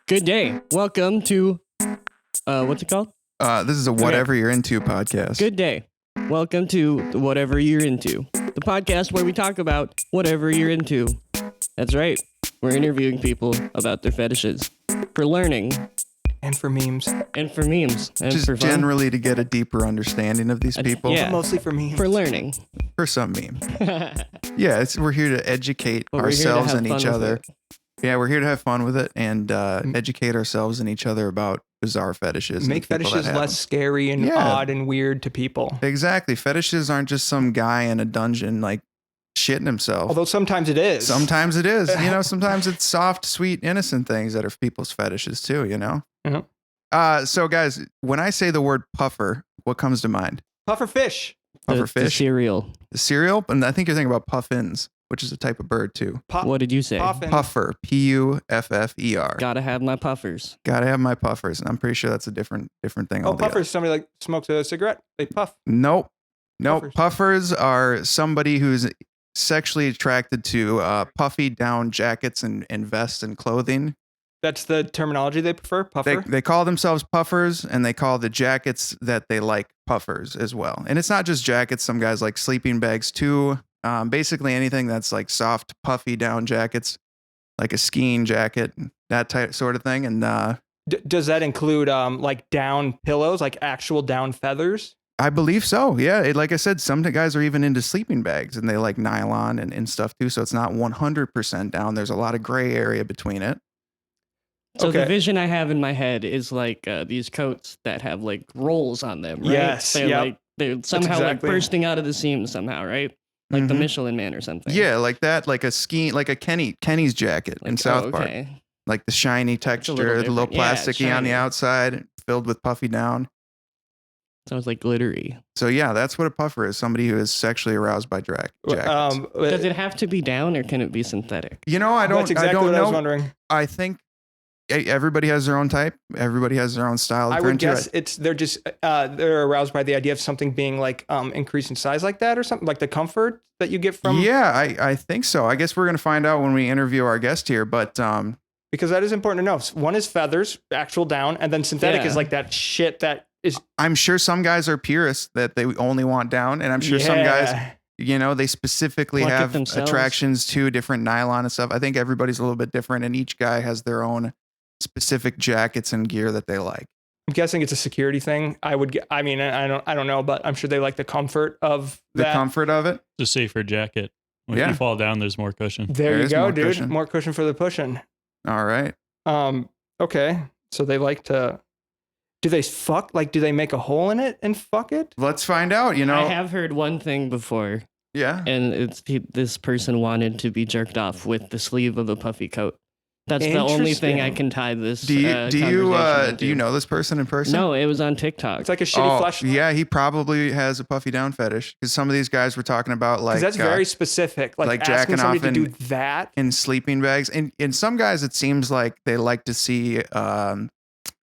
Good day. Welcome to what's it called? This is a Whatever You're Into podcast. Good day. Welcome to the Whatever You're Into, the podcast where we talk about whatever you're into. That's right. We're interviewing people about their fetishes for learning And for memes. and for memes and Just for fun. generally to get a deeper understanding of these people. yeah. Mostly for memes. For learning. For some meme. Yeah, we're here to educate But we're here to ourselves have and fun each with other. it. Yeah, we're here to have fun with it and educate ourselves and each other about bizarre fetishes. Make and people that fetishes have less scary and Yeah. odd and weird to people. them. Exactly. Fetishes aren't just some guy in a dungeon like shitting himself. Although sometimes it is. Sometimes it is. Sometimes it's soft, sweet, innocent things that are people's fetishes too, you know? Mhm. So guys, when I say the word puffer, what comes to mind? Puffer fish. Puffer The fish? cereal. The cereal? And I think you're thinking about puffins, which is a type of bird too. What did you say? Puffin. Puffer, Puffer. Gotta have my puffers. Gotta have my puffers. And I'm pretty sure that's a different thing. Oh, altogether. puffers. Somebody like smokes a cigarette. They puff. Nope. Puffers. Puffers are somebody who's sexually attracted to puffy down jackets and vests and clothing. That's the terminology they prefer. Puffer. They call themselves puffers, and they call the jackets that they like puffers as well. And it's not just jackets. Some guys like sleeping bags too. Basically anything that's like soft, puffy down jackets, like a skiing jacket, that type sort of thing. And Does that include like down pillows, like actual down feathers? I believe so. Yeah. Like I said, some guys are even into sleeping bags and they like nylon and stuff too. So it's not 100% down. There's a lot of gray area between it. So the Okay. vision I have in my head is like these coats that have like rolls on them, right? Yes, They're yep. like they're somehow exactly- like bursting out of the seams somehow, right? Like the Mhm. Michelin Man or something. Yeah, like that, like a skiing, like a Kenny's jacket in Like, South oh, Park. okay. Like the shiny texture, little the little different. Yeah, plasticky on the shiny. outside, filled with puffy down. Sounds like glittery. So yeah, that's what a puffer is. Somebody who is sexually aroused by jackets. Does it have to be down or can it be synthetic? You know, I That's exactly I don't what know. I was wondering. I think everybody has their own type. Everybody has their own style. I They're would into guess it. they're aroused by the idea of something being like increased in size like that or something, like the comfort that you get from. Yeah, I think so. I guess we're gonna find out when we interview our guest here. But Because that is important to know. One is feathers, actual down, and then synthetic Yeah. is like that shit that is. I'm sure some guys are purists that they only want down, and I'm sure some guys, you know, they specifically Like it have themselves. attractions to different nylon and stuff. I think everybody's a little bit different, and each guy has their own specific jackets and gear that they like. I'm guessing it's a security thing. I would. I mean, I don't know, but I'm sure they like the comfort of The that. comfort of it. It's a safer jacket. When Yeah. you fall down, there's more cushion. There There you is go, more dude. cushion. More cushion for the pushing. All right. Okay. So they like to. Do they fuck? Like, do they make a hole in it and fuck it? Let's find out. You know. I have heard one thing before, Yeah. and this person wanted to be jerked off with the sleeve of a puffy coat. That's the only thing I Interesting. can tie this. Do you conversation do you into. know this person in person? No, it was on TikTok. It's like a shitty Oh, fleshlight. yeah, he probably has a puffy down fetish because some of these guys were talking about like Because that's very specific. Like like asking jacking somebody off to do that. in sleeping bags, and some guys it seems like they like to see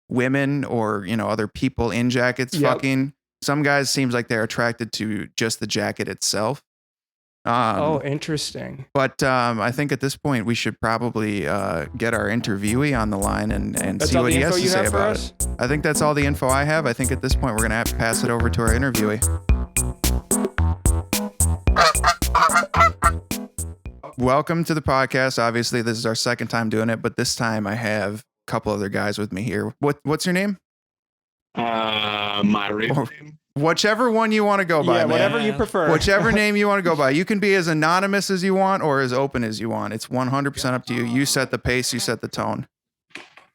women or other people in jackets Yep. fucking. Some guys seems like they're attracted to just the jacket itself. Interesting. But I think at this point we should probably get our interviewee on the line and That's see all what the he has info to you say have for about us? it. I think that's all the info I have. I think at this point we're gonna have to pass it over to our interviewee. Welcome to the podcast. Obviously, this is our second time doing it, but this time I have a couple other guys with me here. What's your name? My real Or- name. Whichever one you want to go by, Yeah, man. whatever you Yeah. prefer. Whichever name you want to go by. You can be as anonymous as you want or as open as you want. It's 100% up to you. You set the pace, you set the tone.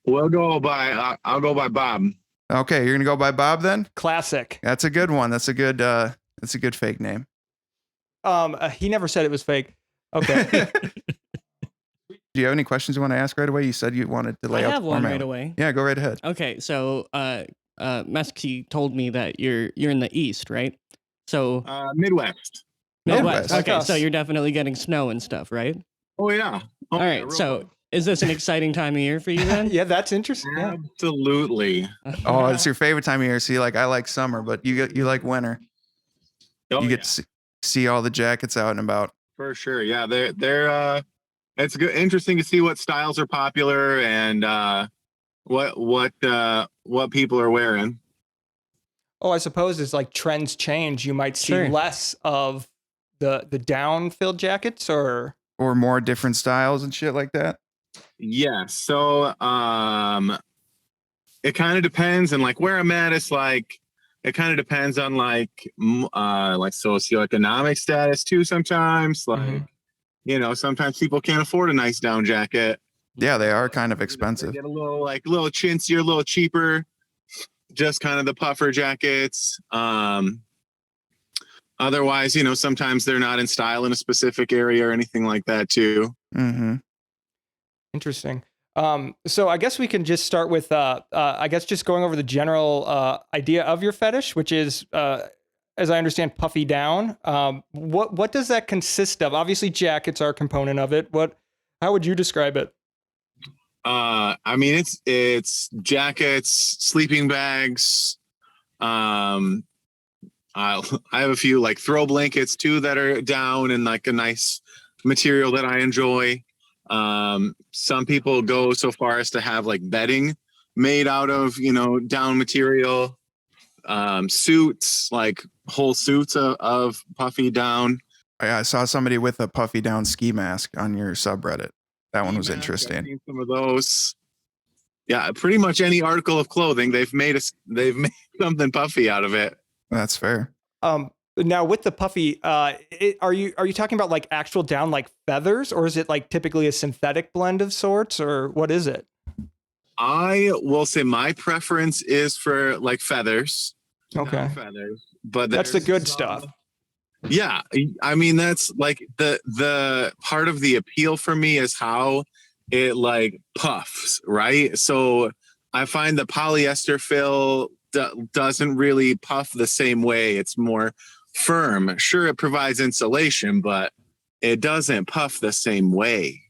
We'll go by. I'll go by Bob. Okay, you're gonna go by Bob then? Classic. That's a good one. That's a good fake name. He never said it was fake. Okay. Do you have any questions you want to ask right away? You said you wanted to I lay out have the one format. right away. Yeah, go right ahead. Okay, so Mesky told me that you're in the East, right? So Midwest. Midwest. Midwest. Okay, Like so us. you're definitely getting snow and stuff, right? Oh yeah. Oh, All right. So is this an exciting time of year for you then? Yeah, that's interesting. Yeah. absolutely. Oh, it's your favorite time of year. See, like I like summer, but you like winter. Oh, you yeah, get to see all the jackets out and about. for sure. Yeah, they're it's good. Interesting to see what styles are popular and what people are wearing. Oh, I suppose as like trends change, you might see Sure. less of the down filled jackets or Or more different styles and shit like that. Yeah. So it kind of depends, and like where I'm at, it's like it kind of depends on like socioeconomic status too. Sometimes, like Mhm. sometimes people can't afford a nice down jacket. Yeah, they are kind of They expensive. get a little chintzier, a little cheaper. Just kind of the puffer jackets. Otherwise, sometimes they're not in style in a specific area or anything like that too. Mm-hmm. Interesting. So I guess we can just start with, I guess just going over the general idea of your fetish, which is, as I understand, puffy down. What does that consist of? Obviously, jackets are a component of it. How would you describe it? I mean, it's jackets, sleeping bags. I have a few like throw blankets too that are down and like a nice material that I enjoy. Some people go so far as to have like bedding made out of down material. Suits, like whole suits of puffy down. I saw somebody with a puffy down ski mask on your subreddit. That one was I've interesting. seen some of those. Yeah, pretty much any article of clothing they've made something puffy out of it. That's fair. Now with the puffy, are you talking about like actual down like feathers, or is it like typically a synthetic blend of sorts, or what is it? I will say my preference is for like feathers. Okay. Down feathers, but That's the there's good some- stuff. Yeah, I mean that's like the part of the appeal for me is how it like puffs, right? So I find the polyester fill doesn't really puff the same way. It's more firm. Sure, it provides insulation, but it doesn't puff the same way.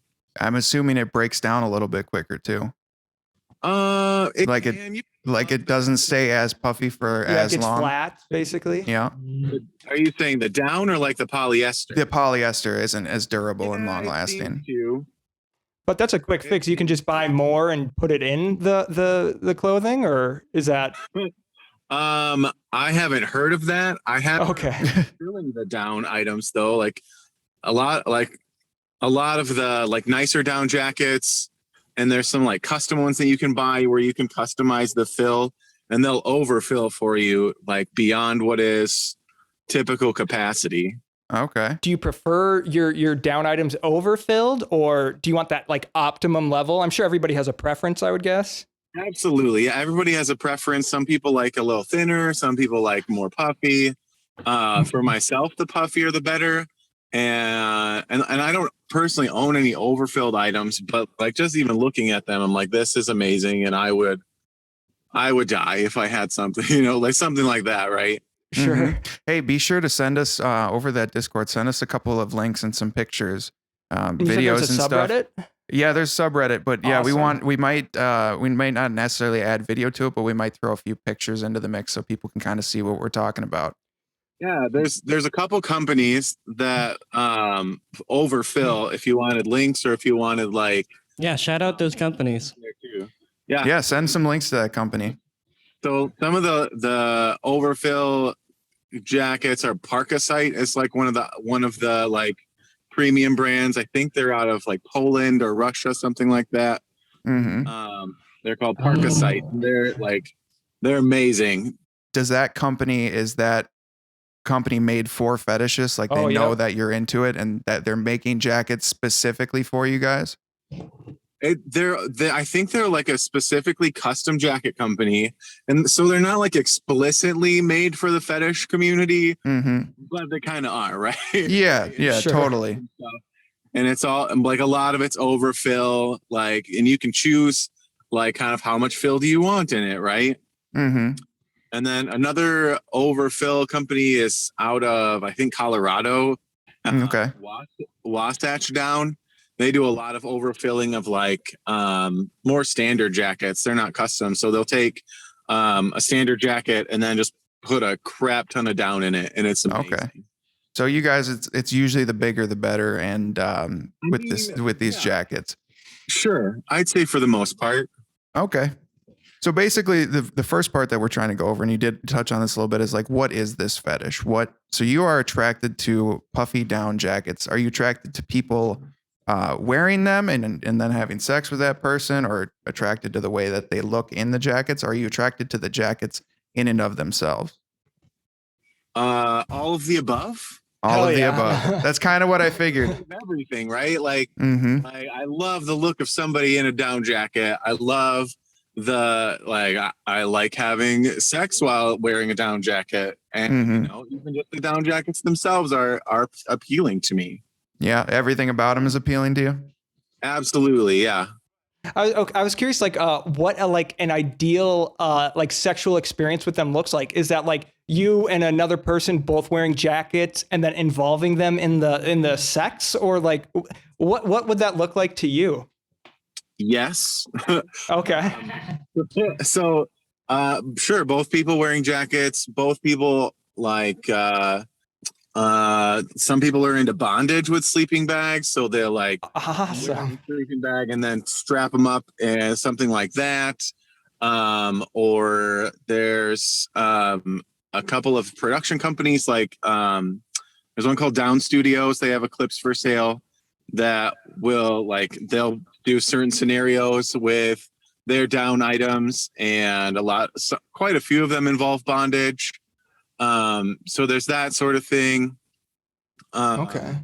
I'm assuming it breaks down a little bit quicker too. It doesn't stay as puffy for Yeah, it as gets long. flat basically. Yeah. Are you saying the down or like the polyester? The polyester isn't as durable and Yeah, long it lasting. seems to. But that's a quick fix. You can just buy more and put it in the clothing, or is that I haven't heard of that. I have okay? filling the down items though, like a lot of the like nicer down jackets, and there's some like custom ones that you can buy where you can customize the fill and they'll overfill for you like beyond what is typical capacity. Okay. Do you prefer your down items overfilled, or do you want that like optimum level? I'm sure everybody has a preference, I would guess. Absolutely. Yeah, everybody has a preference. Some people like a little thinner, some people like more puffy. For myself, the puffier the better. And I don't personally own any overfilled items, but like just even looking at them, I'm like, this is amazing, and I would die if I had something, like something like that, right? Sure. Mhm. Hey, be sure to send us over that Discord. Send us a couple of links and some pictures, And you said videos there's and a stuff. subreddit? Yeah, there's subreddit, but yeah, Awesome. we might not necessarily add video to it, but we might throw a few pictures into the mix so people can kind of see what we're talking about. Yeah, there's a couple companies that overfill if you wanted links or if you wanted like Yeah, shout out those companies. there too. Yeah. Yeah, send some links to that company. So some of the overfill jackets are Parkasite. It's like one of the like premium brands. I think they're out of like Poland or Russia, something like that. Hmm. They're called Parkasite. They're amazing. Is that company made for fetishists? Like they Oh, know yeah. that you're into it and that they're making jackets specifically for you guys? I think they're like a specifically custom jacket company, and so they're not like explicitly made for the fetish community, Mm-hmm. but they kind of are, right? Yeah, Sure. totally. And it's all like a lot of it's overfill, like, and you can choose like kind of how much fill do you want in it, right? Mm-hmm. And then another overfill company is out of I think Colorado. Okay. Wasatch Down. They do a lot of overfilling of like more standard jackets. They're not custom, so they'll take a standard jacket and then just put a crap ton of down in it, and it's amazing. Okay. So you guys, it's usually the bigger the better, and with these Yeah. jackets. Sure, I'd say for the most part. Okay. So basically, the first part that we're trying to go over, and you did touch on this a little bit, is like, what is this fetish? So you are attracted to puffy down jackets. Are you attracted to people wearing them and then having sex with that person, or attracted to the way that they look in the jackets? Are you attracted to the jackets in and of themselves? All of the above. All Hell of the yeah. above. That's kind of what I figured. Everything, right? Like, Mm-hmm. I love the look of somebody in a down jacket. I love I like having sex while wearing a down jacket, and Mm-hmm. even just the down jackets themselves are appealing to me. Yeah, everything about them is appealing to you. Absolutely, yeah. I was curious, like, what like an ideal like sexual experience with them looks like. Is that like you and another person both wearing jackets and then involving them in the sex, or like what would that look like to you? Yes. Okay. So, sure, both people wearing jackets, both people like some people are into bondage with sleeping bags, so they're like wear a Awesome. sleeping bag and then strap them up and something like that. Or there's a couple of production companies like there's one called Down Studios. They have Eclipse for sale that will they'll do certain scenarios with their down items, and quite a few of them involve bondage. So there's that sort of thing. Okay.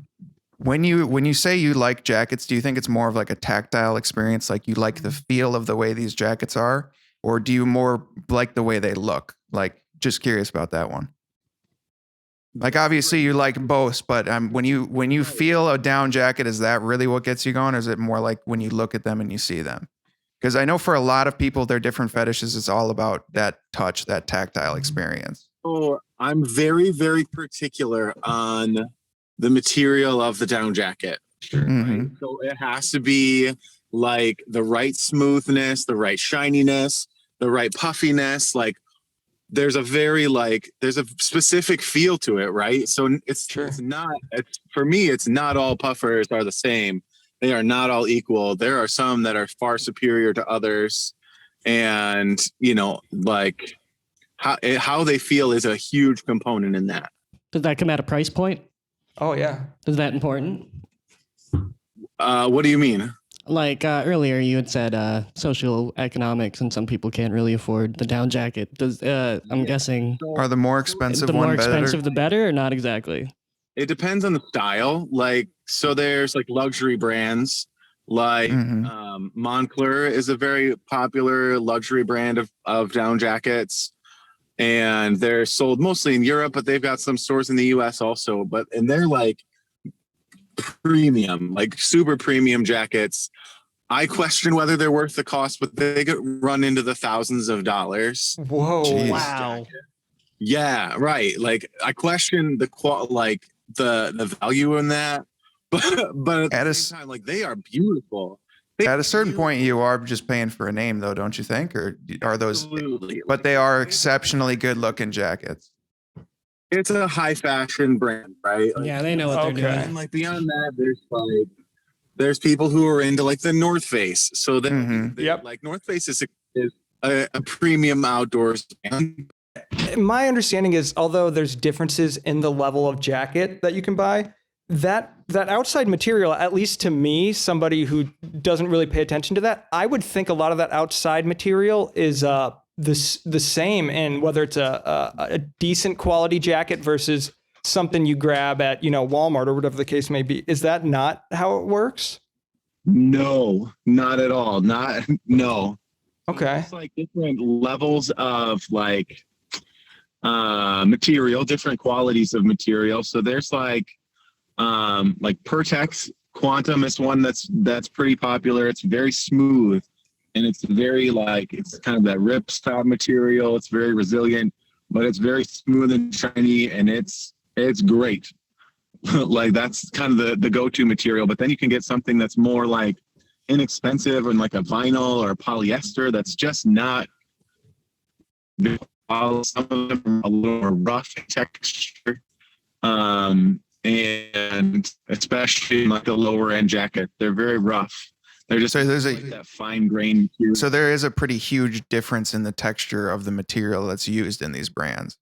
When you say you like jackets, do you think it's more of like a tactile experience? Like you like the feel of the way these jackets are, or do you more like the way they look? Like, just curious about that one. Like, obviously you like both, but when you feel a down jacket, is that really what gets you going? Or is it more like when you look at them and you see them? Because I know for a lot of people, their different fetishes, it's all about that touch, that tactile experience. So I'm very, very particular on the material of the down jacket. Mm-hmm. Right? So it has to be like the right smoothness, the right shininess, the right puffiness. Like there's a specific feel to it, right? So for me, it's not all puffers are the same. They are not all equal. There are some that are far superior to others, and like how they feel is a huge component in that. Does that come at a price point? Oh yeah. Is that important? What do you mean? Like earlier, you had said social economics, and some people can't really afford the down jacket. I'm guessing Are the more expensive the one more better? expensive the better, or not exactly? It depends on the style. So there's like luxury brands like Moncler is a very popular luxury brand of down jackets, and they're sold mostly in Europe, but they've got some stores in the US also. And they're like premium, like super premium jackets. I question whether they're worth the cost, but they get run into the thousands of dollars. Whoa. Jeez. Wow. Yeah, right. Like I question the value in that, but at the same time, like they are beautiful. At a certain point, you are just paying for a name, though, don't you think? Or are those? Absolutely. But they are exceptionally good-looking jackets. It's a high fashion brand, right? Like, Yeah, they know what they're Okay. and like beyond that, there's people who are into like the North Face. So Yep. like North Face is a premium outdoors brand. My understanding is, although there's differences in the level of jacket that you can buy, that outside material, at least to me, somebody who doesn't really pay attention to that, I would think a lot of that outside material is the same, and whether it's a decent quality jacket versus something you grab at Walmart or whatever the case may be. Is that not how it works? No, not at all. No. Okay. It's like different levels of material, different qualities of material. So there's like Pertex Quantum is one that's pretty popular. It's very smooth, and it's very it's kind of that ripstop material. It's very resilient, but it's very smooth and shiny, and it's great. Like that's kind of the go-to material. But then you can get something that's more like inexpensive and like a vinyl or a polyester that's just not. Some of them are a little more rough in texture, and especially in like a lower end jacket, they're very rough. They're just So there's like that fine grain material. So there is a pretty huge difference in the texture of the material that's used in these brands.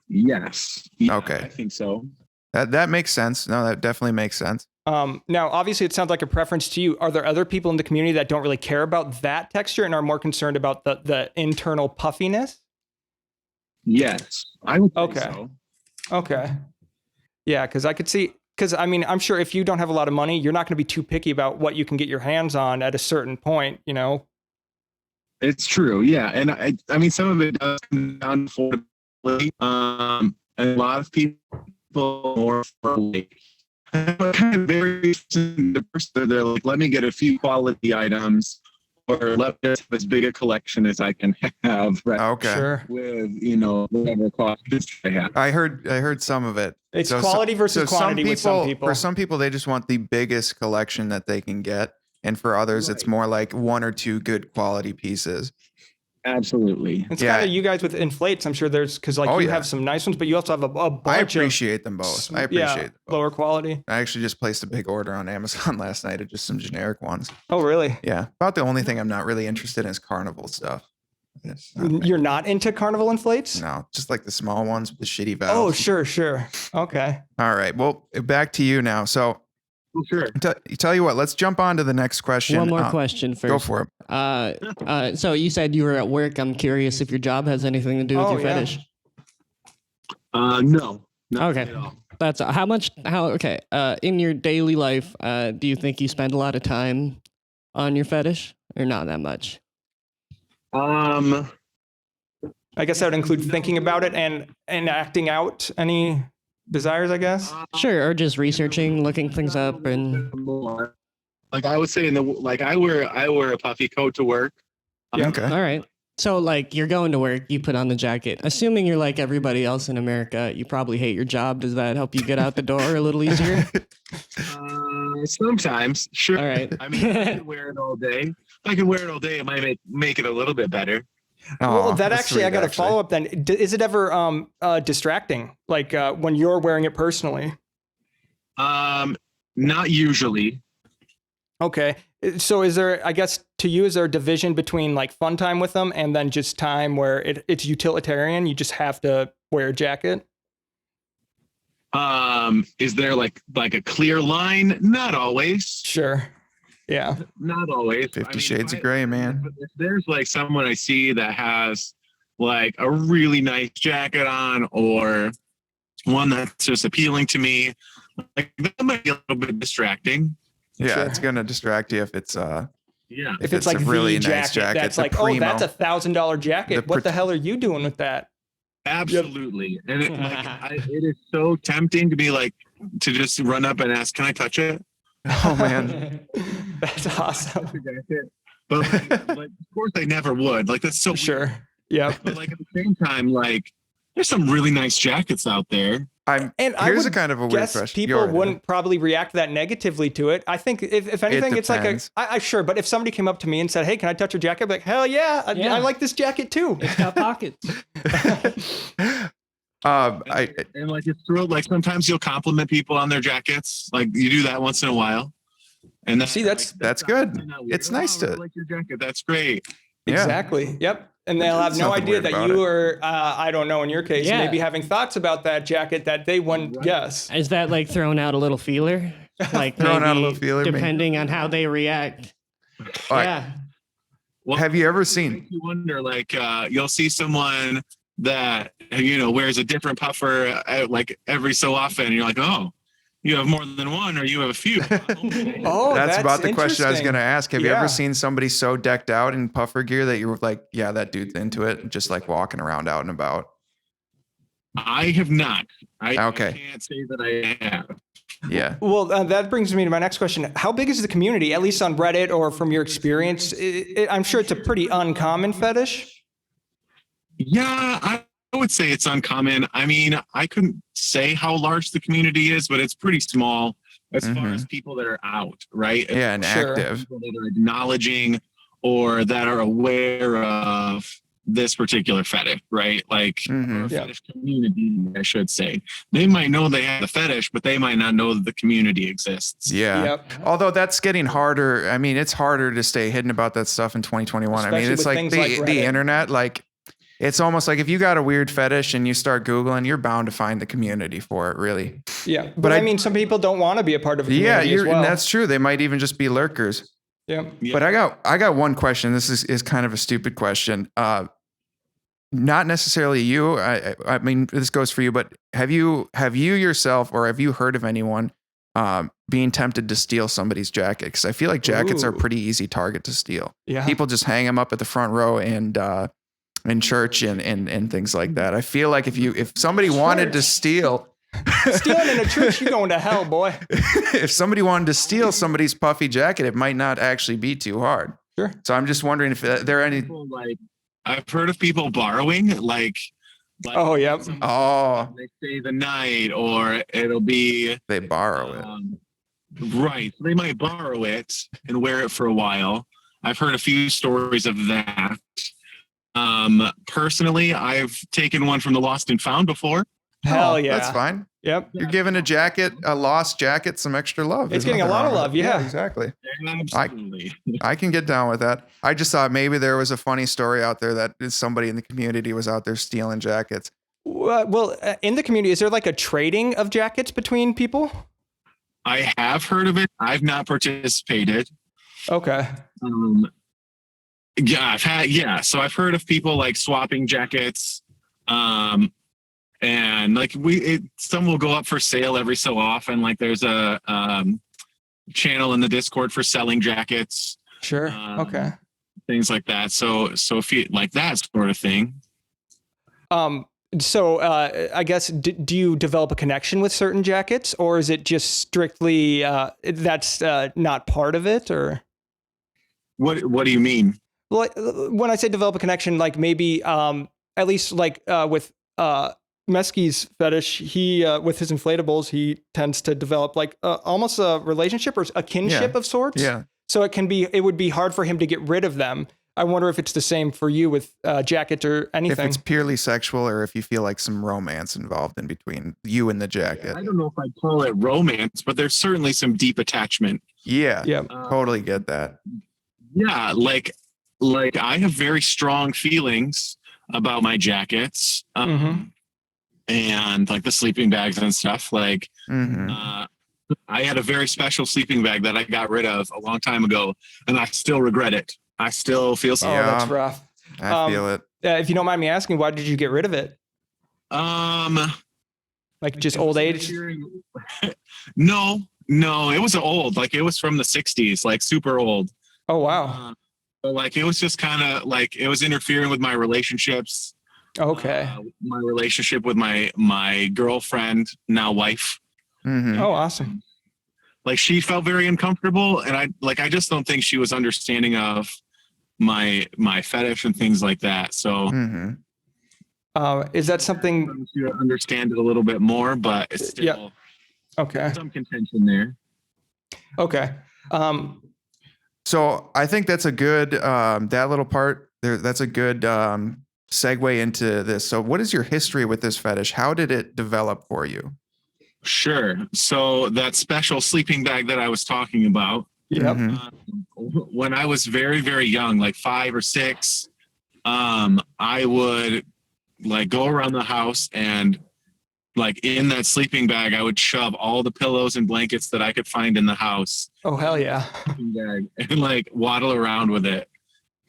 Yes. Yeah, Okay. I think so. That makes sense. No, that definitely makes sense. Now, obviously, it sounds like a preference to you. Are there other people in the community that don't really care about that texture and are more concerned about the internal puffiness? Yes, I would think Okay. so. Okay. Yeah, because I could see, because I mean, I'm sure if you don't have a lot of money, you're not going to be too picky about what you can get your hands on at a certain point, you know? It's true, yeah, and I mean, some of it does come down to affordability. And a lot of people more for like kind of very diverse. They're like, let me get a few quality items, or let me just have as big a collection as I can have. Right? Okay. Sure. With whatever cost I have. I heard some of it. It's quality versus quantity with some people. For some people, they just want the biggest collection that they can get. And for others, it's more like one or two good quality pieces. Absolutely. It's kind of you guys with inflates. I'm sure there's, because like you have some nice ones, but you also have a bunch I appreciate them both. I appreciate them both. lower quality. I actually just placed a big order on Amazon last night of just some generic ones. Oh, really? Yeah. About the only thing I'm not really interested in is carnival stuff. You're not into carnival inflates? No, just like the small ones with the shitty valves. Oh, sure. Okay. All right. Well, back to you now. So, sure. Tell you what, let's jump on to the next question. One more question first. Go for it. So you said you were at work. I'm curious if your job has anything to do with your fetish. No. Not Okay. at all. That's okay. In your daily life, do you think you spend a lot of time on your fetish or not that much? I guess that would include thinking about it and acting out any desires, I guess. Sure, or just researching, looking things up, and like I would say I wear a puffy coat to work. Okay. All right. So like you're going to work, you put on the jacket. Assuming you're like everybody else in America, you probably hate your job. Does that help you get out the door a little easier? Sometimes, sure. All right. I mean, I could wear it all day. If I could wear it all day, it might make it a little bit better. Well, that actually, I got to follow up then. Is it ever distracting? Like when you're wearing it personally? Not usually. Okay. So is there, I guess to you, is there a division between like fun time with them and then just time where it's utilitarian? You just have to wear a jacket? Is there like a clear line? Not always. Sure. Yeah. Not always. 50 Shades of Grey, man. If there's like someone I see that has like a really nice jacket on or one that's just appealing to me, like that might be a little bit distracting. Yeah, Sure. it's gonna distract you if it's If it's like a really the nice jacket, that's the like, primo. oh, that's $1,000 jacket. What the hell are you doing with that? Absolutely. And it is so tempting to be like, to just run up and ask, can I touch it? Oh man. That's awesome. But like, of course I never would. Like that's so Sure. weird. Yeah. But like at the same time, like there's some really nice jackets out there. Here's a kind of a weird guess question. people wouldn't probably react that negatively to it. I think if anything, it's like I sure. But if somebody came up to me and said, "Hey, can I touch your jacket?" I'd be like, "Hell yeah, I like this jacket too. It's got pockets." And like it's thrilled. Like sometimes you'll compliment people on their jackets. Like you do that once in a while. And see, that's good. It's nice to like your jacket. That's great. Exactly. Yep. And they'll have no idea that you were, I don't know, in your case, maybe having thoughts about that jacket that they wouldn't guess. Is that like throwing out a little feeler? Like throwing out a little feeler, depending on how they react. Yeah. Well, have you ever seen? You wonder, like, you'll see someone that wears a different puffer like every so often, and you're like, oh. You have more than one, or you have a few. Oh, that's about the question I was going to ask. Have you ever seen somebody so decked out in puffer gear that you were like, yeah, that dude's into it, just like walking around out and about? I have not. I can't say that I have. Yeah. Well, that brings me to my next question. How big is the community, at least on Reddit or from your experience? I'm sure it's a pretty uncommon fetish. Yeah, I would say it's uncommon. I mean, I couldn't say how large the community is, but it's pretty small as far as people that are out, right? Yeah, and active. People that are acknowledging or that are aware of this particular fetish, right? Like Mhm. or Yeah. fetish community, I should say. They might know they have the fetish, but they might not know that the community exists. Yeah. Yep. Although that's getting harder. I mean, it's harder to stay hidden about that stuff in 2021. I mean, Especially it's with like things the like Reddit. internet, like it's almost like if you got a weird fetish and you start Googling, you're bound to find the community for it, really. Yeah. But But I- I mean, some people don't want to be a part of a Yeah, community as well. and that's true. They might even just be lurkers. Yeah. Yeah. But I got one question. This is kind of a stupid question. Not necessarily you. I mean, this goes for you. But have you yourself, or have you heard of anyone being tempted to steal somebody's jacket? Because I feel like jackets are a Ooh. pretty easy target to steal. Yeah. People just hang them up at the front row and in church and things like that. I feel like if somebody wanted to steal. Stealing in a church, you're going to hell, boy. If somebody wanted to steal somebody's puffy jacket, it might not actually be too hard. Sure. So I'm just wondering if there are any. People, like I've heard of people borrowing, like Oh, yep. Oh, they stay the night, or it'll be they borrow it. right. So they might borrow it and wear it for a while. I've heard a few stories of that. Personally, I've taken one from the lost and found before. Hell Oh, yeah. That's fine. Yep. You're giving a lost jacket, some extra love. It's There's getting a nothing lot of wrong love, with it. yeah. Exactly. Absolutely. I can get down with that. I just thought maybe there was a funny story out there that somebody in the community was out there stealing jackets. Well, in the community, is there like a trading of jackets between people? I have heard of it. I've not participated. Okay. So I've heard of people like swapping jackets. And like some will go up for sale every so often. Like there's a channel in the Discord for selling jackets, Sure. Okay. things like that. So if you like that sort of thing. So I guess, do you develop a connection with certain jackets, or is it just strictly that's not part of it? Or What do you mean? well, when I say develop a connection, like maybe at least like with Mesky's fetish, he with his inflatables, he tends to develop like almost a relationship or a kinship of sorts. Yeah. So it would be hard for him to get rid of them. I wonder if it's the same for you with jackets or anything. If it's purely sexual, or if you feel like some romance involved in between you and the jacket. I don't know if I'd call it romance, but there's certainly some deep attachment. Yeah. Yeah. Totally get that. Yeah, like I have very strong feelings about my jackets, and like the sleeping bags and stuff. Like, Mhm. I had a very special sleeping bag that I got rid of a long time ago, and I still regret it. I still feel Oh, so. that's rough. I feel it. If you don't mind me asking, why did you get rid of it? Like just old age? No, it was old. Like it was from the 60s, like super old. Oh, wow. But like it was just kind of like it was interfering with my relationships. Okay. My relationship with my girlfriend, now wife. Mhm. Oh, awesome. Like she felt very uncomfortable, and I just don't think she was understanding of my fetish and things like that. So Mhm. Is that something? to understand it a little bit more, but it's still Yeah. Okay. some contention there. Okay. So I think that's a good that little part there. That's a good segue into this. So what is your history with this fetish? How did it develop for you? Sure. So that special sleeping bag that I was talking about, Yep. Mhm. when I was very, very young, like 5 or 6, I would like go around the house and like in that sleeping bag, I would shove all the pillows and blankets that I could find in the house Oh, hell yeah. sleeping bag and like waddle around with it.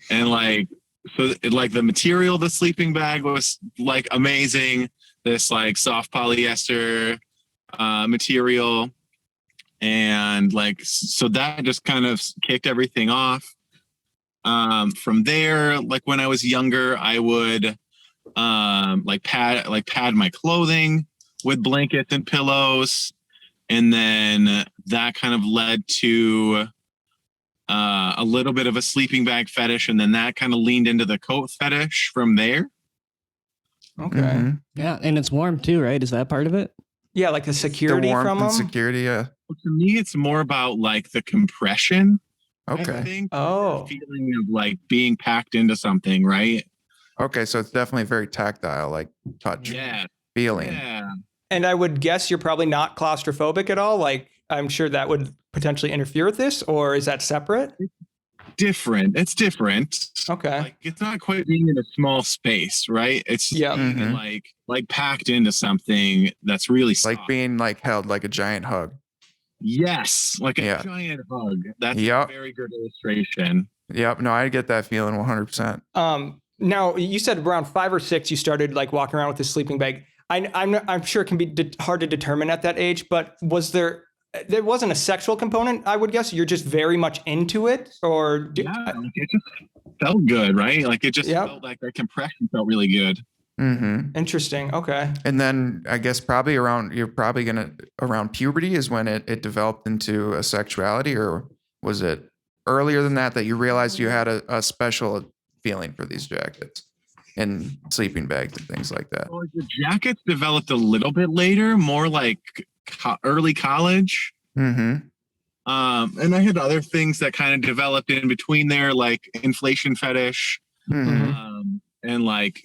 And like, so like the material of the sleeping bag was like amazing. This like soft polyester material. And like, so that just kind of kicked everything off. From there, like when I was younger, I would pad my clothing with blankets and pillows. And then that kind of led to a little bit of a sleeping bag fetish. And then that kind of leaned into the coat fetish from there. Okay. Mhm. Yeah, and it's warm too, right? Is that part of it? Yeah, like the The security warmth from and them. security. Yeah. Well, to me, it's more about like the compression. I Okay. think Oh. the feeling of like being packed into something, right? Okay, so it's definitely very tactile, like touch, Yeah. feeling. Yeah. And I would guess you're probably not claustrophobic at all. Like, I'm sure that would potentially interfere with this, or is that separate? Different. It's different. Okay. Like it's not quite being in a small space, right? It's Yeah. being Mhm. like packed into something that's really soft. Like being like held like a giant hug. Yes, like a Yeah. giant hug. That's Yep. a very good illustration. Yep. No, I get that feeling 100%. Now you said around 5 or 6 you started like walking around with this sleeping bag. I'm sure it can be hard to determine at that age, but there wasn't a sexual component, I would guess. You're just very much into it, or Yeah, like it just felt good, right? Like it just Yep. felt like that compression felt really good. Mm-hmm. Interesting. Okay. And then I guess probably around puberty is when it developed into a sexuality, or was it earlier than that you realized you had a special feeling for these jackets and sleeping bags and things like that? Well, the jackets developed a little bit later, more like early college. Mm-hmm. And I had other things that kind of developed in between there, like inflation fetish, Mm-hmm. and like,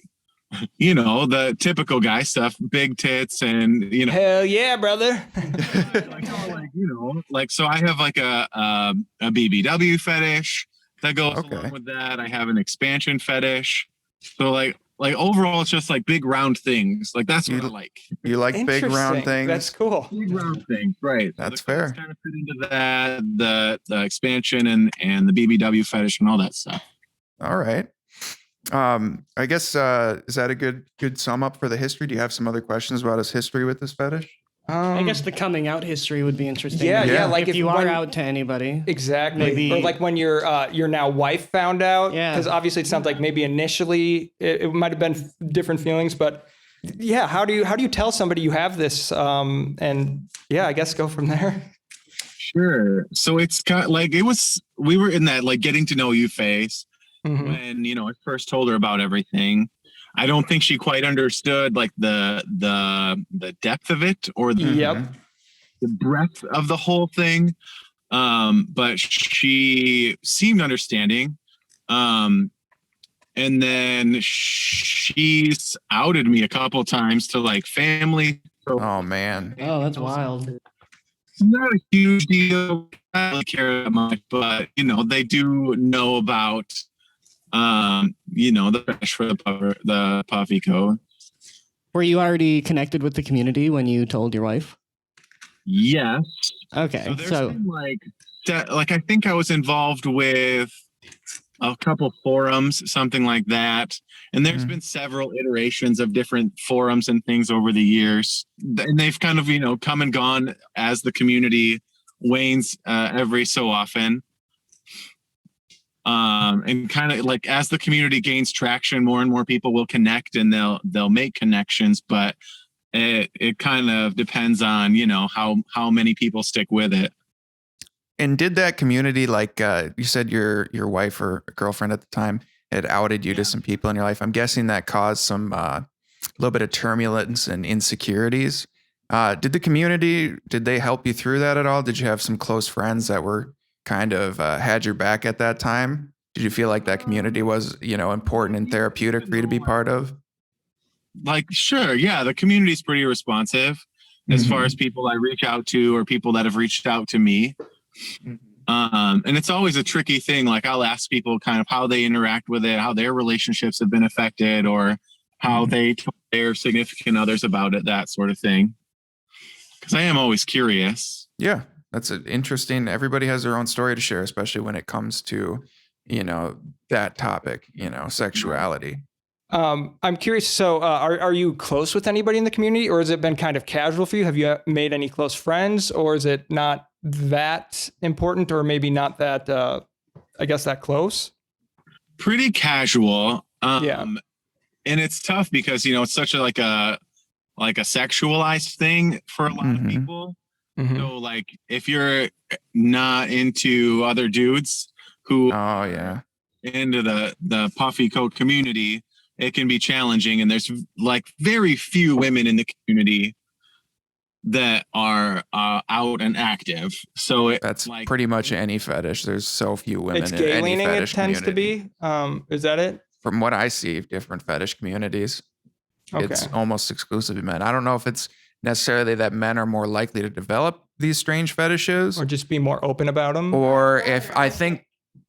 you know, the typical guy stuff, big tits, and you know, Hell yeah, brother. like so I have like a BBW fetish that goes Okay. along with that. I have an expansion fetish. So like overall, it's just like big round things. Like that's what I like. You like big round Interesting. things? That's cool. Big round things, right? So That's the fetish fair. kind of fit into that, the expansion and the BBW fetish and all that stuff. All right. I guess is that a good sum up for the history? Do you have some other questions about his history with this fetish? I guess the coming out history would be interesting. Yeah, yeah, like if you are when- out to anybody. Exactly. Maybe- Or like when your now wife found out. Yeah. Because obviously it sounds like maybe initially it might have been different feelings, but yeah, how do you tell somebody you have this? And yeah, I guess go from there. Sure. So it's kind of like we were in that like getting to know you phase Mhm. when, you know, I first told her about everything. I don't think she quite understood like the depth of it or Yep. the breadth of the whole thing. But she seemed understanding. And then she's outed me a couple times to like family. So Oh man. Oh, that's wild. it's not a huge deal. I don't really care that much, but you know, they do know about you know, the fetish for the puffy code. Were you already connected with the community when you told your wife? Yes. Okay, So there's so been like I think I was involved with a couple forums, something like that. And there's been several iterations of different forums and things over the years. And they've kind of, you know, come and gone as the community wanes every so often. And kind of like as the community gains traction, more and more people will connect and they'll make connections, but it kind of depends on, you know, how many people stick with it. And did that community, like you said, your wife or girlfriend at the time had outed you to some people in your life? I'm guessing that caused some little bit of turbulence and insecurities. Did the community, did they help you through that at all? Did you have some close friends that were kind of had your back at that time? Did you feel like that community was, you know, important and therapeutic for you to be part of? Like, sure, yeah, the community's pretty responsive as far as people I reach out to or people that have reached out to me. And it's always a tricky thing. Like I'll ask people kind of how they interact with it, how their relationships have been affected, or how they told their significant others about it, that sort of thing. Because I am always curious. Yeah, that's interesting. Everybody has their own story to share, especially when it comes to, you know, that topic, you know, sexuality. I'm curious. So, are you close with anybody in the community, or has it been kind of casual for you? Have you made any close friends, or is it not that important, or maybe not that, I guess, that close? Pretty casual. Yeah. And it's tough because, you know, it's such a like a sexualized thing for a lot of people. Mhm. So like if you're not into other dudes who Oh yeah. into the puffy coat community, it can be challenging. And there's like very few women in the community that are out and active. So That's like pretty much any fetish. There's so few women It's in gay any leaning. It fetish tends community. to be. Is that it? from what I see, different fetish communities. It's almost exclusively men. I don't know if it's necessarily that men are more likely to develop these strange fetishes, or just be more open about them. or if I think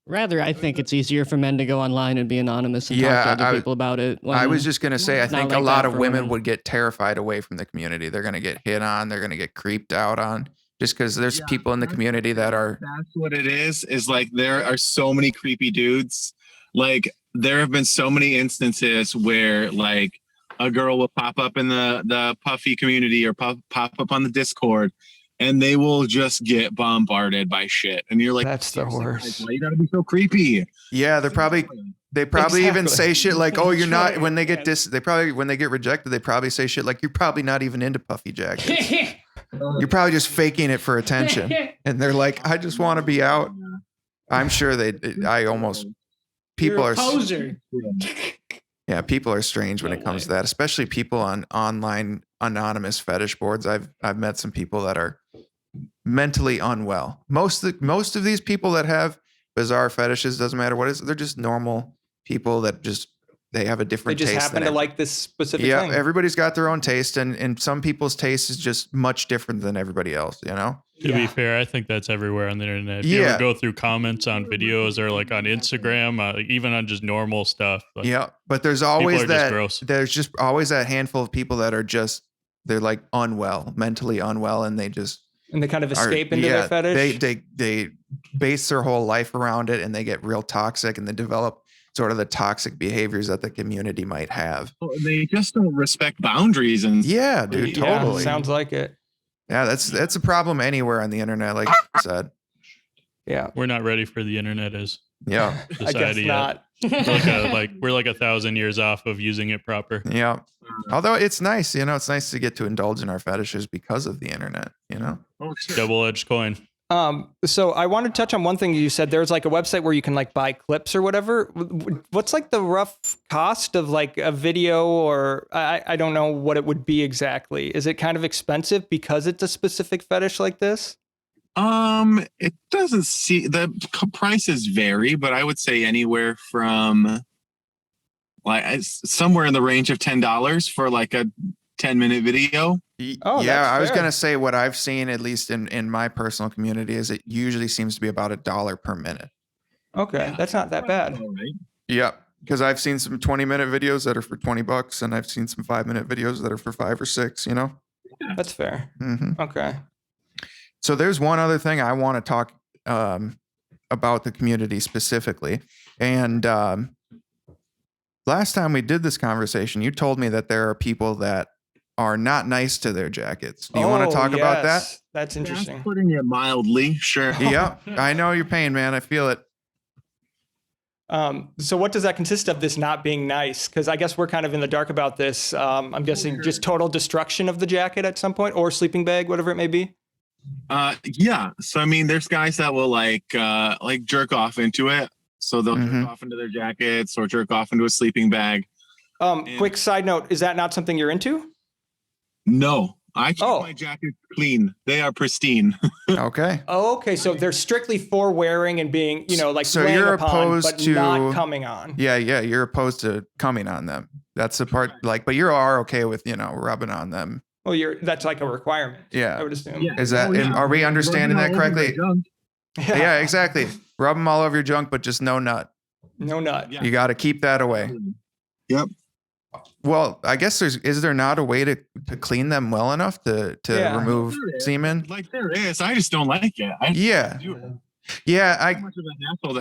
it's easier for men to go online and be anonymous and Yeah, talk to other people about it. I was just going to say, I Not think like a lot that of for women women. would get terrified away from the community. They're going to get hit on. They're going to get creeped out on just because there's people in the community that are. That's what it is like there are so many creepy dudes. Like there have been so many instances where like a girl will pop up in the puffy community or pop up on the Discord, and they will just get bombarded by shit. And you're like, that's the worst. Why you gotta be so creepy? Yeah, they probably even say shit like, "Oh, you're not." When they get when they get rejected, they probably say shit like, "You're probably not even into puffy jackets. You're probably just faking it for attention." And they're like, "I just want to be out." I'm sure people You're a are poser. Yeah, people are strange when it comes to that, especially people on online anonymous fetish boards. I've met some people that are mentally unwell. Most of these people that have bizarre fetishes, doesn't matter what it is, they're just normal people that they have a different taste. They just happen to like this specific thing. Yeah, everybody's got their own taste, and some people's taste is just much different than everybody else, you know? To be fair, I think that's everywhere on the internet. If you ever go through comments on videos or like on Instagram, even on just normal stuff. Like, yeah, but there's always gross. There's just always that handful of people that are they're like unwell, mentally unwell, and they kind of escape into their fetish. They base their whole life around it, and they get real toxic, and they develop sort of the toxic behaviors that the community might have. They just don't respect boundaries, and yeah, dude, totally. Sounds like it. Yeah, that's a problem anywhere on the internet, like I said. Yeah, we're not ready for the internet as I society guess yet. not. We're like 1,000 years off of using it proper. Yeah. Although it's nice, it's nice to get to indulge in our fetishes because of the internet, Double-edged coin. So I want to touch on one thing you said. There's like a website where you can like buy clips or whatever. What's like the rough cost of like a video, or I don't know what it would be exactly. Is it kind of expensive because it's a specific fetish like this? It doesn't the prices vary, but I would say anywhere from like somewhere in the range of $10 for like a 10-minute video. Oh, yeah, I was going to say what I've seen, at least in my personal community, is it usually seems to be about $1 per minute. Okay, that's not that bad. Right? Yeah, because I've seen some 20-minute videos that are for $20, and I've seen some 5-minute videos that are for $5 or $6. That's fair. Mm-hmm. Okay. So there's one other thing I want to talk about the community specifically, and last time we did this conversation, you told me that there are people that are not nice to their jackets. Do you want to talk about that? That's interesting. That's putting it mildly, sure. Yeah, I know your pain, man. I feel it. So what does that consist of, this not being nice? Because I guess we're kind of in the dark about this. I'm guessing just total destruction of the jacket at some point, or sleeping bag, whatever it may be. Yeah. So I mean, there's guys that will like jerk off into it. So they'll jerk off into their jackets or jerk off into a sleeping bag. Quick side note: is that not something you're into? No, I keep my jackets clean. They are pristine. Okay. Oh, okay. So they're strictly for wearing and being, like so laying you're upon, opposed but to not coming on. Yeah, you're opposed to coming on them. That's the part. But you are okay with rubbing on them. Well, that's like a requirement. Yeah, I would assume. Yeah. Is that? Are we understanding that correctly? Yeah, exactly. Rub them all over your junk, but just no nut. No nut. You got to keep that away. Yep. Well, I guess is there not a way to clean them well enough to remove semen? Like there is. I just don't like it.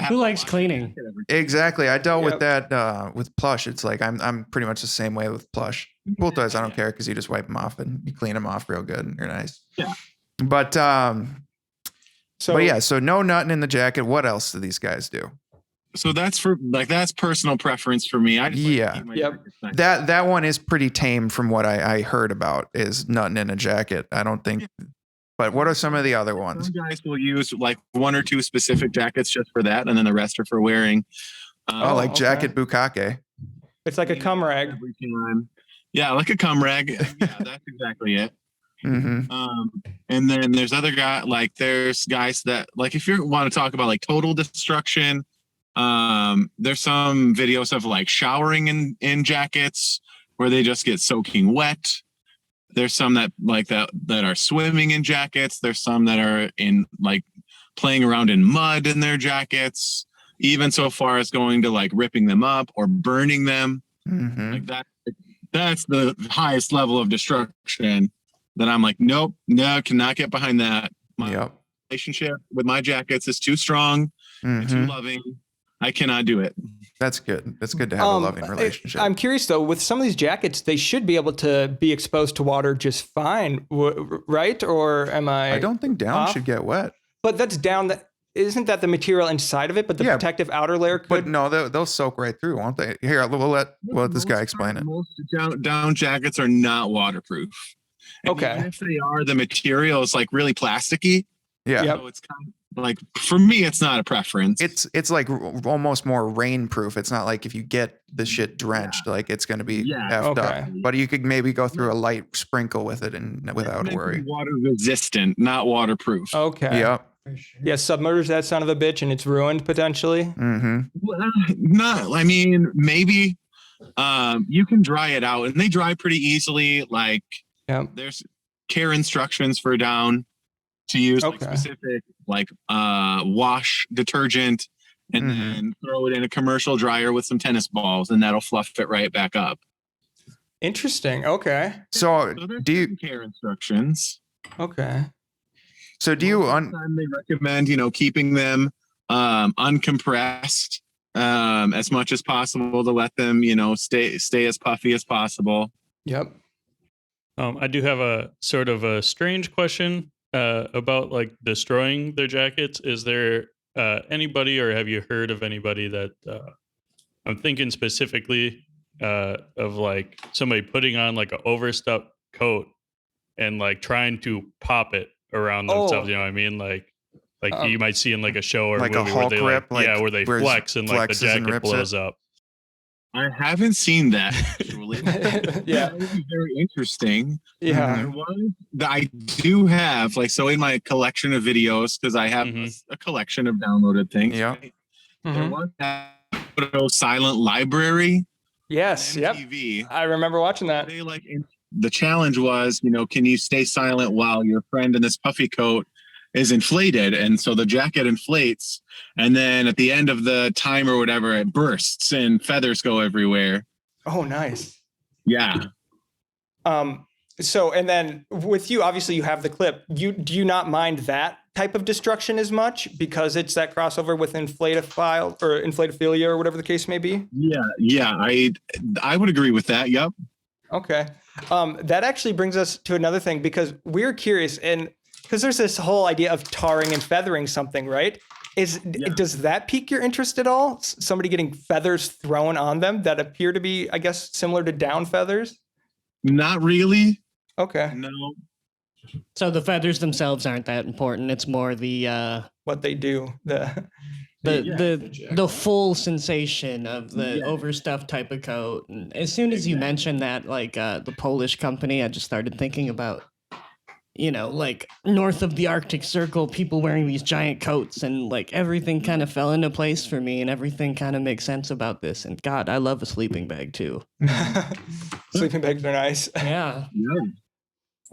Who likes cleaning? Exactly. I dealt with that with plush. It's like I'm pretty much the same way with plush. Both ways, I don't care because you just wipe them off and you clean them off real good and you're nice. Yeah. But so no nutting in the jacket. What else do these guys do? So that's personal preference for me. I just that one is pretty tame from what I heard about, is nutting in a jacket. I don't think. But what are some of the other ones? Some guys will use like 1 or 2 specific jackets just for that, and then the rest are for wearing. Jacket bukkake. It's like a cum rag. Yeah, like a cum rag. Yeah, that's exactly it. Mm-hmm. And then there's other there's guys that, like, if you want to talk about like total destruction, There's some videos of like showering in jackets where they just get soaking wet. There's some that are swimming in jackets. There's some that are in like playing around in mud in their jackets, even so far as going to like ripping them up or burning them. Mm-hmm. Like that's the highest level of destruction that I'm like, nope, no, cannot get behind that. My relationship with my jackets is too strong, too loving. I cannot do it. That's good. That's good to have a loving relationship. I'm curious though, with some of these jackets, they should be able to be exposed to water just fine, right? Or am I don't think down off? Should get wet. But that's down. Isn't that the material inside of it? But the protective outer layer could. But no, they'll soak right through, won't they? Here, we'll let this guy explain it. Most down jackets are not waterproof. And okay. Even if they are, the material is like really plasticky. Yeah. Yep. So it's kind of like, for me, it's not a preference. It's like almost more rain proof. It's not like if you get the shit drenched, like it's going to be effed up. But you could maybe go through a light sprinkle with it and without worry. Water resistant, not waterproof. Okay. Yep. Yeah, submerge that son of a bitch and it's ruined potentially. Mm-hmm. Well, no, I mean, maybe you can dry it out and they dry pretty easily. Like there's care instructions for down to use like specific like wash detergent and then throw it in a commercial dryer with some tennis balls and that'll fluff it right back up. Interesting. Okay. So do you care instructions? Okay. So do you they recommend, keeping them uncompressed as much as possible to let them, stay as puffy as possible. Yep. I do have a sort of a strange question about like destroying their jackets. Is there anybody, or have you heard of anybody that I'm thinking specifically of like somebody putting on like an overstuffed coat and like trying to pop it around themselves, you know what I mean? Like you might see in like a show or like movie a Hulk where they rip, where they flex and like the jacket blows up. I haven't seen that actually. Yeah, that would be very interesting. Yeah, I do have so in my collection of videos, because I have a collection of downloaded things. Yeah, there was that Silent Library. Yes, MTV. Yep. I remember watching that. They the challenge was, can you stay silent while your friend in this puffy coat is inflated? And so the jacket inflates, and then at the end of the time or whatever, it bursts and feathers go everywhere. Oh, nice. Yeah. So, and then with you, obviously you have the clip. Do you not mind that type of destruction as much because it's that crossover with inflatophile or inflatophilia or whatever the case may be? Yeah. I would agree with that. Yep. Okay. That actually brings us to another thing, because we're curious, and because there's this whole idea of tarring and feathering something, right? Does that pique your interest at all? Somebody getting feathers thrown on them that appear to be, I guess, similar to down feathers? Not really. Okay. No. So the feathers themselves aren't that important. It's more the what they do. The full sensation of the overstuffed type of coat. And as soon as you mentioned that, like the Polish company, I just started thinking about, like north of the Arctic Circle, people wearing these giant coats, and like everything kind of fell into place for me, and everything kind of makes sense about this. And God, I love a sleeping bag too. Sleeping bags are nice. Yeah.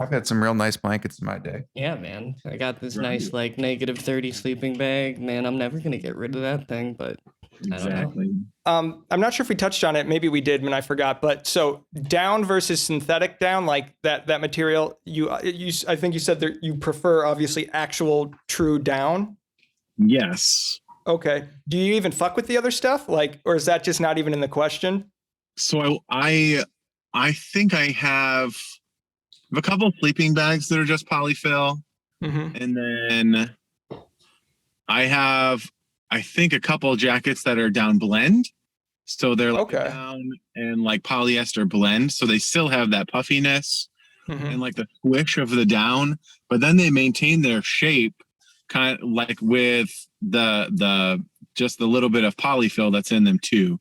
I've had some real nice blankets in my day. Yeah, man. I got this nice like -30 sleeping bag. Man, I'm never gonna get rid of that thing, but exactly. I'm not sure if we touched on it. Maybe we did, and I forgot. But so down versus synthetic down, like that material. I think you said that you prefer obviously actual true down. Yes. Okay. Do you even fuck with the other stuff, or is that just not even in the question? So I think I have a couple of sleeping bags that are just polyfill, and then I have, I think, a couple of jackets that are down blend. So they're like down and like polyester blend. So they still have that puffiness and like the squish of the down, but then they maintain their shape kind of like with the just the little bit of polyfill that's in them too.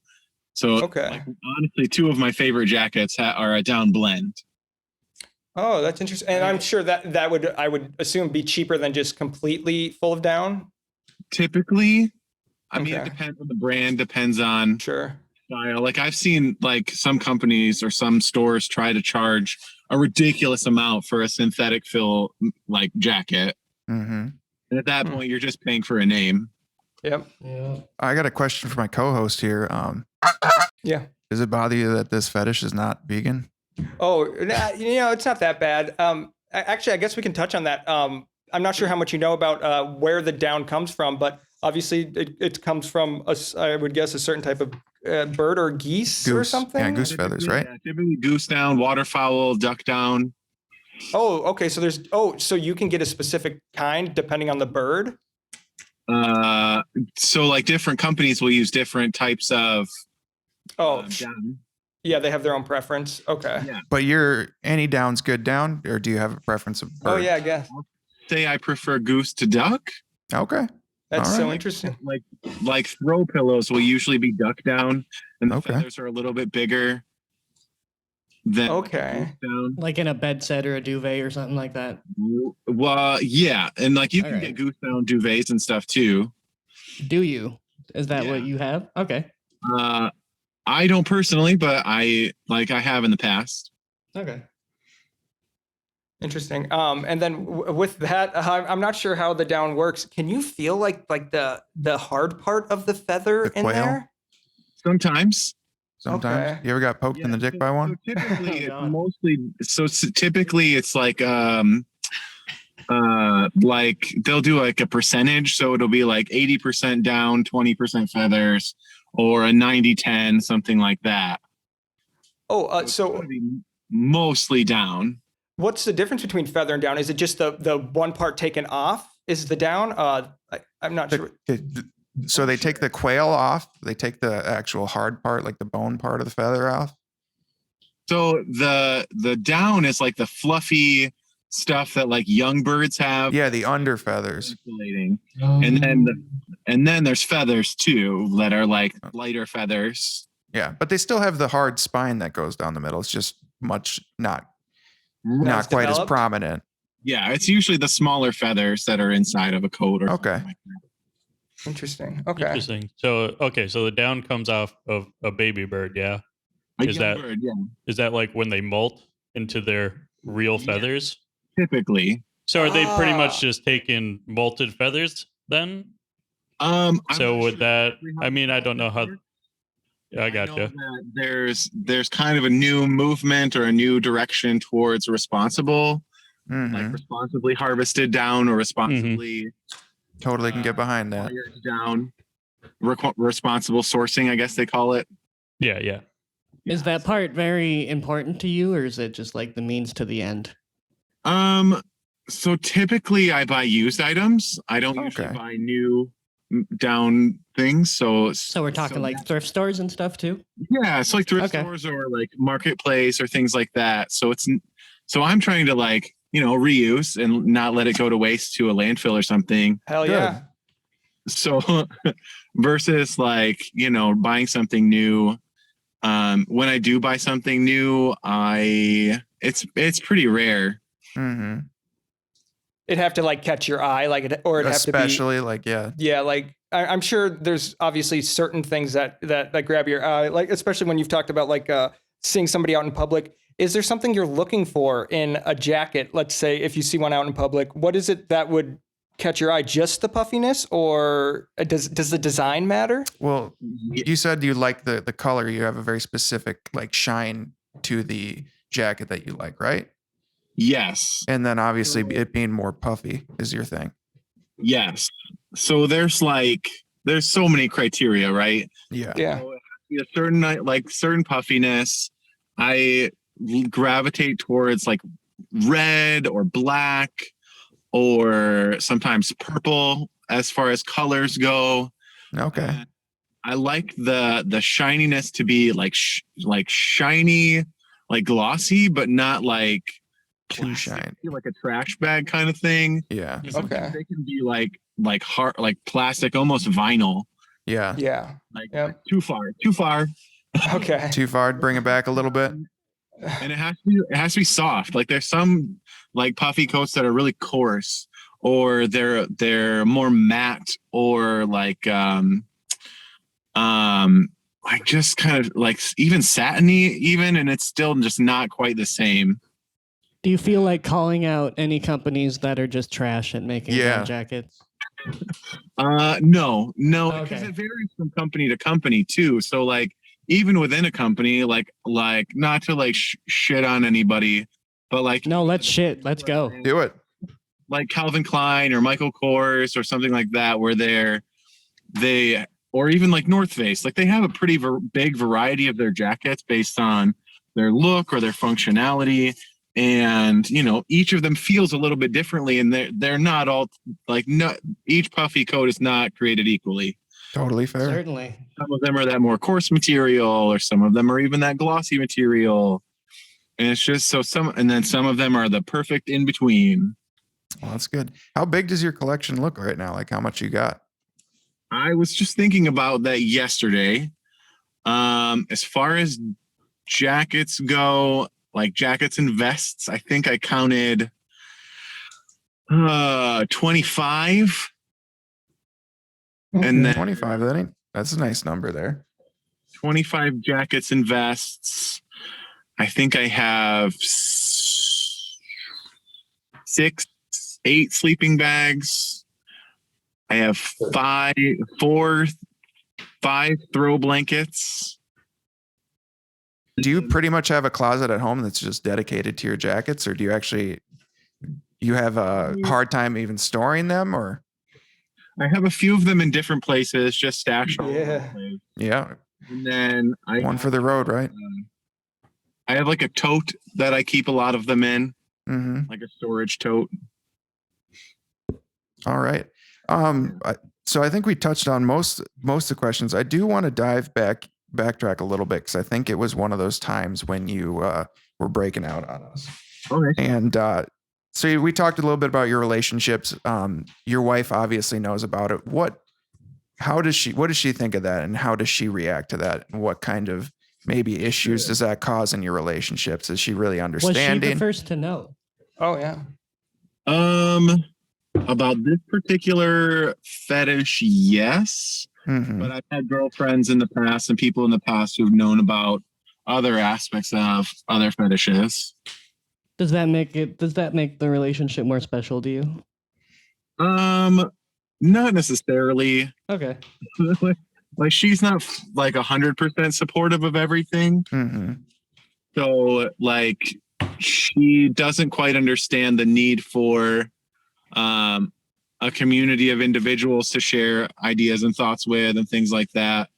So like, honestly, two of my favorite jackets are a down blend. Oh, that's interesting. And I'm sure that I would assume be cheaper than just completely full of down. Typically, I mean, it Okay. depends on the brand, depends on Sure. style. Like I've seen like some companies or some stores try to charge a ridiculous amount for a synthetic fill like jacket. Mm-hmm. And at that point, you're just paying for a name. Yep. Yeah. I got a question for my co-host here. Yeah. Does it bother you that this fetish is not vegan? Oh, it's not that bad. Actually, I guess we can touch on that. I'm not sure how much you know about where the down comes from, but obviously it comes from I would guess a certain type of bird or geese or Goose. something. Yeah, goose feathers, right? Yeah, typically goose down, waterfowl, duck down. Oh, okay. So so you can get a specific kind depending on the bird. So like different companies will use different types of down. Yeah, they have their own preference. Okay. Yeah. But any down's good down, or do you have a preference of bird? Oh yeah, I guess. Say I prefer goose to duck. Okay. That's All so right. interesting. Like throw pillows will usually be duck down, and the Okay. feathers are a little bit bigger than Okay. goose down. Like in a bed set or a duvet or something like that. Well, yeah, and like you can Alright. get goose down duvets and stuff too. Do you? Is that what Yeah. you have? Okay. I don't personally, but I have in the past. Okay. Interesting. And then with that, I'm not sure how the down works. Can you feel like the hard part of the feather The in quail? there? Sometimes. Sometimes. Okay. You ever got poked in the dick by one? So typically, it's God. mostly. So typically, it's like they'll do like a percentage. So it'll be like 80% down, 20% feathers, or a 90-10, something like that. Oh, It's so gonna be mostly down. what's the difference between feather and down? Is it just the one part taken off is the down? I'm not sure. So they take the quail off. They take the actual hard part, like the bone part of the feather off. So the down is like the fluffy stuff that like young birds have. Yeah, the under feathers. Circulating. And then there's feathers too that are like lighter feathers. Yeah, but they still have the hard spine that goes down the middle. It's just much not Not quite as developed? prominent. Yeah, it's usually the smaller feathers that are inside of a coat or Okay. something like that. Interesting. Okay. Interesting. So so the down comes off of a baby bird, yeah. A Is young that- bird, yeah, Is that like when they molt into their real Yeah. feathers? typically. So are they pretty Ah. much just taking molted feathers then? I'm So not would sure that? exactly how I mean, I that don't know how. works. Yeah, I I gotcha. know that there's kind of a new movement or a new direction towards responsibly harvested down or responsibly Totally can get behind that. wired down. Responsible sourcing, I guess they call it. Yeah, yeah. Is that part very important to you, or is it just like the means to the end? So typically I buy used items. I don't usually Okay. buy new down things. So So we're talking like thrift stores and stuff too? yeah, it's like thrift Okay. stores or like marketplace or things like that. So I'm trying to like, reuse and not let it go to waste to a landfill or something. Hell Good. yeah. So versus like, buying something new. When I do buy something new, it's pretty rare. Mm-hmm. It'd have to like catch your eye, or it'd have to be. Especially like, yeah. Yeah, like I'm sure there's obviously certain things that grab your eye, like especially when you've talked about like seeing somebody out in public. Is there something you're looking for in a jacket? Let's say if you see one out in public, what is it that would catch your eye? Just the puffiness, or does the design matter? Well, you said you like the color. You have a very specific like shine to the jacket that you like, right? Yes. And then obviously it being more puffy is your thing. Yes. So there's so many criteria, right? Yeah. Yeah. So a certain puffiness. I gravitate towards like red or black or sometimes purple as far as colors go. Okay. I like the shininess to be like shiny, like glossy, but not like Too plastic, shine. like a trash bag kind of thing. Yeah. Okay. They can be like hard, like plastic, almost vinyl. Yeah. Yeah. Like Yep. too far. Okay. Too far to bring it back a little bit. And it has to be soft. Like there's some like puffy coats that are really coarse, or they're more matte, or like like just kind of like even satiny even, and it's still just not quite the same. Do you feel like calling out any companies that are just trash at making down jackets? No, because Okay. it varies from company to company too. So like even within a company, like not to like shit on anybody, but like No, let's go. Do it. like Calvin Klein or Michael Kors or something like that, where they or even like North Face, like they have a pretty big variety of their jackets based on their look or their functionality. And you know, each of them feels a little bit differently, and they're not all like, no, each puffy coat is not created equally. Totally fair. Certainly. Some of them are that more coarse material, or some of them are even that glossy material. And it's just and then some of them are the perfect in between. Well, that's good. How big does your collection look right now? Like how much you got? I was just thinking about that yesterday. As far as jackets go, like jackets and vests, I think I counted 25. Okay, and then 25. That's a nice number there. 25 jackets and vests. I think I have 8 sleeping bags. I have 5 throw blankets. Do you pretty much have a closet at home that's just dedicated to your jackets, or do you have a hard time even storing them? Or I have a few of them in different places, just stashed all over the place. Yeah. And then one for the road, right? I have like a tote that I keep a lot of them in, like a storage tote. All right. So I think we touched on most of the questions. I do want to backtrack a little bit, because I think it was one of those times when you were breaking out on us. Okay. And so we talked a little bit about your relationships. Your wife obviously knows about it. What does she think of that, and how does she react to that? And what kind of maybe issues does that cause in your relationships? Is she really understanding? Was she the first to know? Oh yeah. About this particular fetish, yes. But I've had girlfriends in the past and people in the past who've known about other aspects of other fetishes. Does that make the relationship more special to you? Not necessarily. Okay. Like she's not like 100% supportive of everything. So like she doesn't quite understand the need for a community of individuals to share ideas and thoughts with and things like that.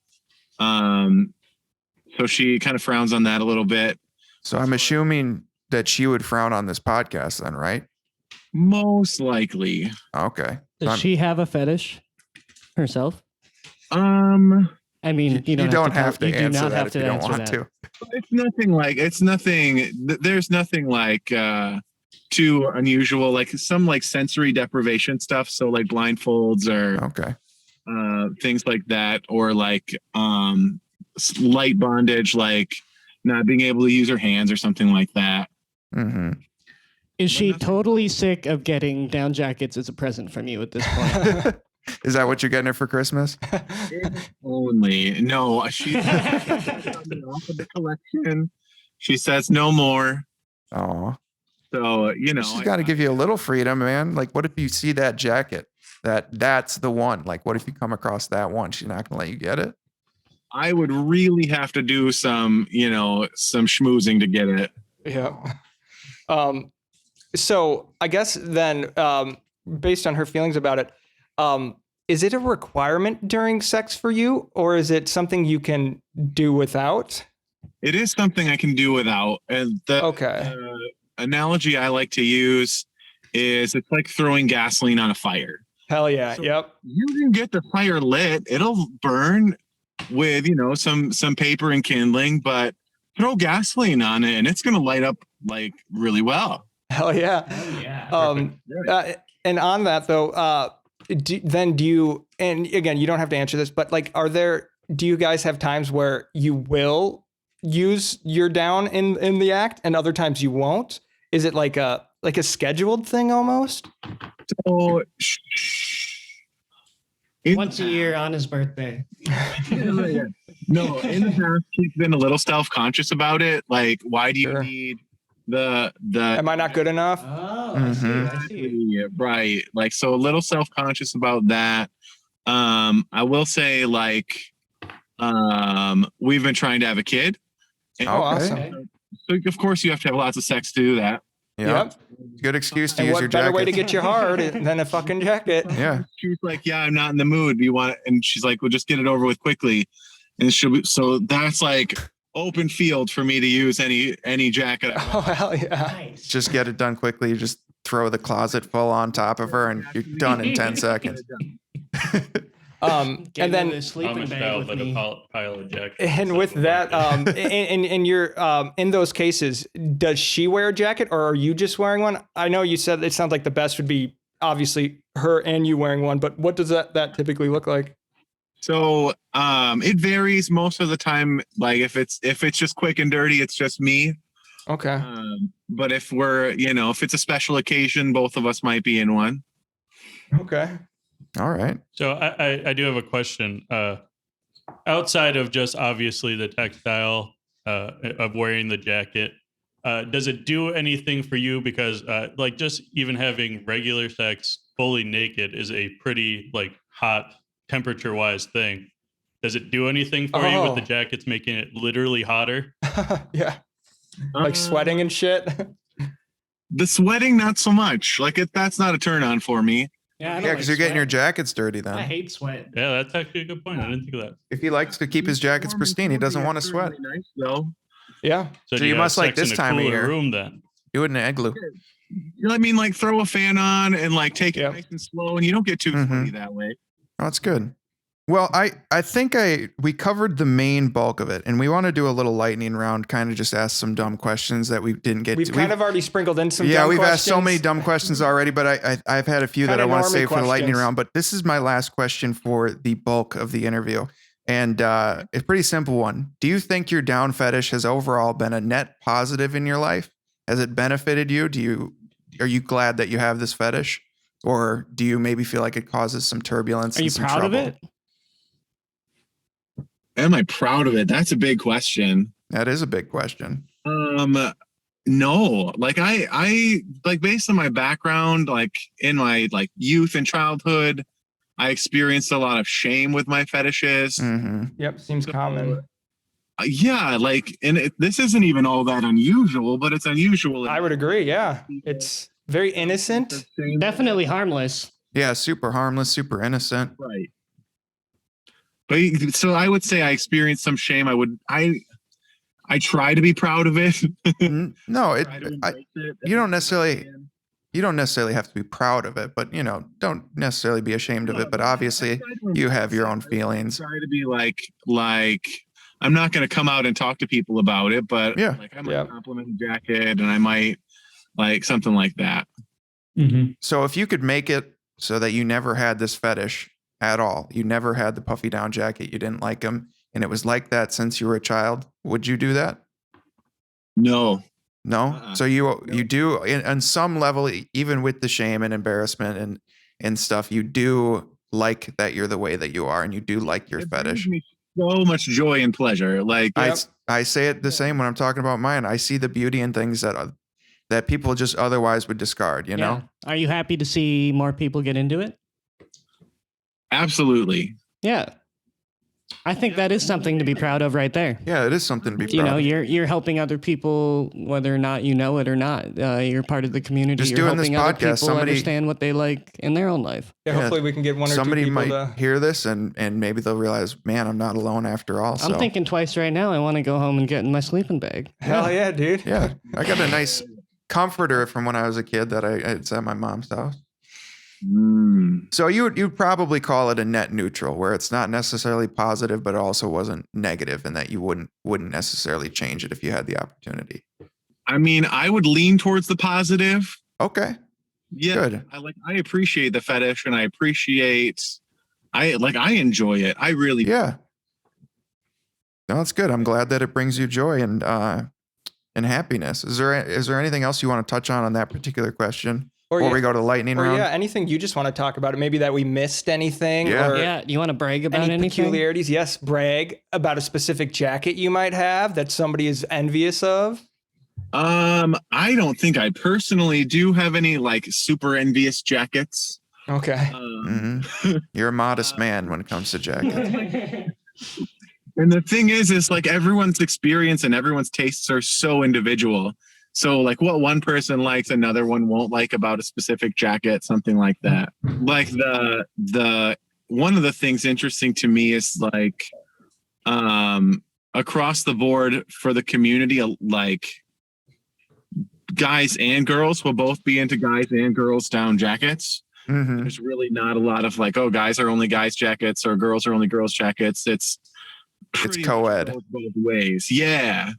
So she kind of frowns on that a little bit. So I'm assuming that she would frown on this podcast then, right? Most likely. Okay. Does she have a fetish herself? I mean, you don't have to answer that if you don't want to. It's nothing. There's nothing like too unusual. Like some like sensory deprivation stuff. So like blindfolds or things like that, or like light bondage, like not being able to use her hands or something like that. Is she totally sick of getting down jackets as a present from you at this point? Is that what you're getting her for Christmas? Only no. She's off of the collection. She says no more. Oh, so she's got to give you a little freedom, man. Like, what if you see that jacket? That's the one. Like, what if you come across that one? She's not gonna let you get it. I would really have to do some schmoozing to get it. Yeah. So I guess then, based on her feelings about it, is it a requirement during sex for you, or is it something you can do without? It is something I can do without. And the analogy I like to use is it's like throwing gasoline on a fire. Hell yeah. So yep. You can get the fire lit. It'll burn with, some paper and kindling, but throw gasoline on it and it's going to light up like really well. Hell yeah. Hell yeah. And on that though, do you, and again, you don't have to answer this, but like, do you guys have times where you will use your down in the act and other times you won't? Is it like a scheduled thing almost? So Once a year on his birthday. No, in the past, he's been a little self-conscious about it. Like, why do you Sure. need the Am I not good enough? Oh, I see. I see. Yeah, right? Like, so a little self-conscious about that. I will say, like, we've been trying to have a kid. And Oh, awesome. Okay. so of course you have to have lots of sex to do that. Yeah. Yep. Good excuse to And use your what better way to jacket. get you hard than a fucking jacket? Yeah. She's like, yeah, I'm not in the mood. Do you want it? And she's like, well, just get it over with quickly. And she'll be, so that's like open field for me to use any jacket. Oh, hell yeah. Nice. Just get it done quickly. You just throw the closet full on top of her and you're done in 10 seconds. Get And into then the sleeping Amish bag style, with but me. a pile of jackets. and with that, in your in those cases, does she wear a jacket or are you just wearing one? I know you said it sounds like the best would be obviously her and you wearing one, but what does that typically look like? So it varies most of the time. Like if it's just quick and dirty, it's just me. Okay. But if if it's a special occasion, both of us might be in one. Okay. All right. So I do have a question. Outside of just obviously the textile of wearing the jacket, does it do anything for you? Because like just even having regular sex fully naked is a pretty like hot temperature wise thing. Does it do anything for you with the jackets making it literally hotter? Yeah. Like sweating and shit. The sweating, not so much. Like that's not a turn on for me. Yeah, Yeah, because you're getting your jackets dirty I then. hate sweat. Yeah, that's actually a good point. I didn't think of that. If he likes to keep his jackets pristine, he doesn't want to sweat. Nice though. Yeah. So do you have must like sex this in a time of cooler year. room then. Do it in an igloo. I mean, like throw a fan on and like take Yep. it nice and slow, and you don't get too Mhm. sweaty that way. Oh, that's good. Well, I think we covered the main bulk of it, and we want to do a little lightning round, kind of just ask some dumb questions that we didn't get We've to. kind of already sprinkled in some yeah, dumb we've asked so questions. many dumb questions already, but I've had a few that Kinda I want to normie save for the lightning questions. round. But this is my last question for the bulk of the interview, and it's a pretty simple one. Do you think your down fetish has overall been a net positive in your life? Has it benefited you? Are you glad that you have this fetish, or do you maybe feel like it causes some turbulence? Are you and some proud trouble? of it? Am I proud of it? That's a big question. That is a big question. No, like I like based on my background, like in my like youth and childhood, I experienced a lot of shame with my fetishes. Mm-hmm. Yep. Seems common. Yeah, like, and this isn't even all that unusual, but it's unusual. I would agree. Yeah. It's very innocent. Definitely harmless. Yeah, super harmless, super innocent. Right. But so I would say I experienced some shame. I try to be proud of it. No, Try to embrace it. you don't necessarily have to be proud of it, but don't necessarily be ashamed of it. But obviously, you have your own feelings. Try to be like I'm not going to come out and talk to people about it, but Yeah. like I might compliment the jacket, and I might like something like that. Mm-hmm. So if you could make it so that you never had this fetish at all, you never had the puffy down jacket, you didn't like them, and it was like that since you were a child, would you do that? No. No. So you do on some level, even with the shame and embarrassment and stuff, you do like that you're the way that you are, and you do like your It fetish. brings me so much joy and pleasure. Like I say it the same when I'm talking about mine. I see the beauty in things that people just otherwise would discard. You know. Are you happy to see more people get into it? absolutely. Yeah. I think that is something to be proud of right there. Yeah, it is something to be You proud know, of. you're helping other people, whether or not you know it or not. You're part of the community. Just you're doing this helping other podcast, people understand what they like in their own life. Yeah, Yeah. hopefully we can get one or Somebody two people might to. hear this and maybe they'll realize, man, I'm not alone after all. So I'm thinking twice right now. I want to go home and get in my sleeping bag. Hell yeah, dude. yeah, I got a nice comforter from when I was a kid that it's at my mom's house. So you'd probably call it a net neutral, where it's not necessarily positive, but it also wasn't negative, and that you wouldn't necessarily change it if you had the opportunity. I mean, I would lean towards the positive. Okay. Yeah. Good. I appreciate the fetish, and I enjoy it. I really Yeah. No, that's good. I'm glad that it brings you joy and happiness. Is there anything else you want to touch on that particular question? Before we go to lightning round. Yeah, anything you just want to talk about. Maybe that we missed anything. Yeah. Or Yeah, you want to brag about any anything? peculiarities. Yes, brag about a specific jacket you might have that somebody is envious of. I don't think I personally do have any like super envious jackets. Okay. You're a modest man when it comes to jackets. And the thing is like everyone's experience and everyone's tastes are so individual. So like what one person likes, another one won't like about a specific jacket, something like that. Like the one of the things interesting to me is like across the board for the community, like guys and girls will both be into guys and girls down jackets. There's really not a lot of like, oh, guys are only guys jackets or girls are only girls jackets. It's co-ed both ways. Yeah.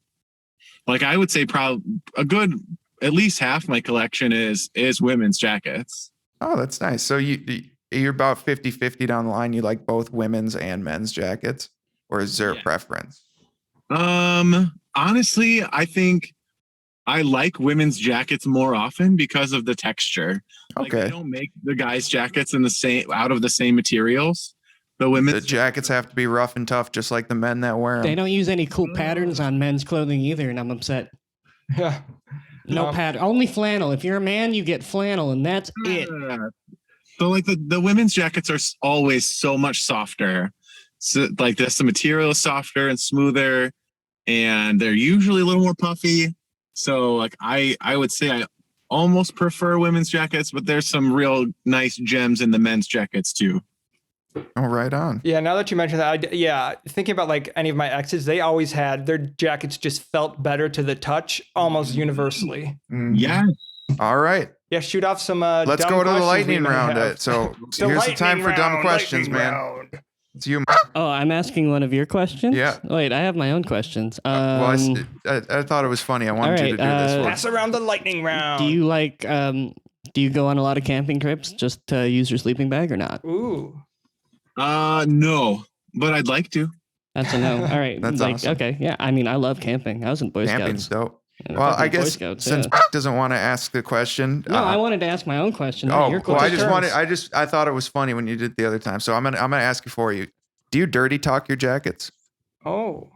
Like I would say probably a good, at least half my collection is women's jackets. Oh, that's nice. So you're about 50-50 down the line. You like both women's and men's jackets, or is there a preference? Honestly, I think I like women's jackets more often because of the texture. Like Okay. they don't make the guys' jackets out of the same materials. The jackets have to be rough and tough, just like the men that wear them. They don't use any cool patterns on men's clothing either, and I'm upset. Yeah. No pattern, only flannel. If you're a man, you get flannel, and that's it. So like the women's jackets are always so much softer. So like the material is softer and smoother, and they're usually a little more puffy. So like I would say I almost prefer women's jackets, but there's some real nice gems in the men's jackets too. Oh, right on. Yeah, now that you mentioned that, thinking about like any of my exes, they always had their jackets just felt better to the touch almost universally. Yeah. All right. Yeah, shoot off some. Let's go to the lightning round. Have. So here's the time for dumb questions, man. Round. It's you. Oh, I'm asking one of your questions? Yeah. Wait, I have my own questions. Well, I thought it was funny. I wanted you to do this one. Pass around the lightning round. Do you like? Do you go on a lot of camping trips just to use your sleeping bag or not? Ooh. No, but I'd like to. That's a no. All right. That's awesome. Okay. Yeah. I mean, I love camping. I was in Boy Camping's Scouts. dope. And Well, I fucking Boy guess Scouts, since yeah. doesn't want to ask the question. No, I wanted to ask my own question. Oh, Your well, I question. just I thought it was funny when you did it the other time. So I'm gonna ask you for you. Do you dirty talk your jackets? Oh.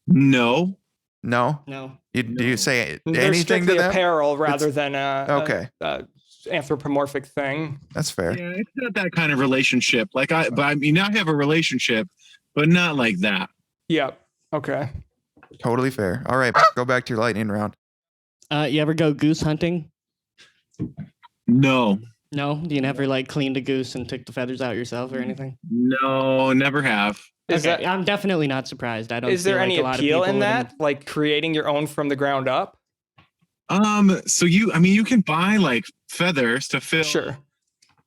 No. No. No. Do you say They're anything to strictly them? apparel rather than Okay. a anthropomorphic thing. That's fair. Yeah, it's not that kind of relationship. Like I have a relationship, but not like that. Yep. Okay. Totally fair. All right, go back to your lightning round. You ever go goose hunting? No. No. Do you never like cleaned a goose and took the feathers out yourself or anything? No, never have. Okay, I'm definitely not surprised. I don't. Is there feel any like a lot of appeal people in would- that? Like creating your own from the ground up? So you can buy like feathers to fill, Sure.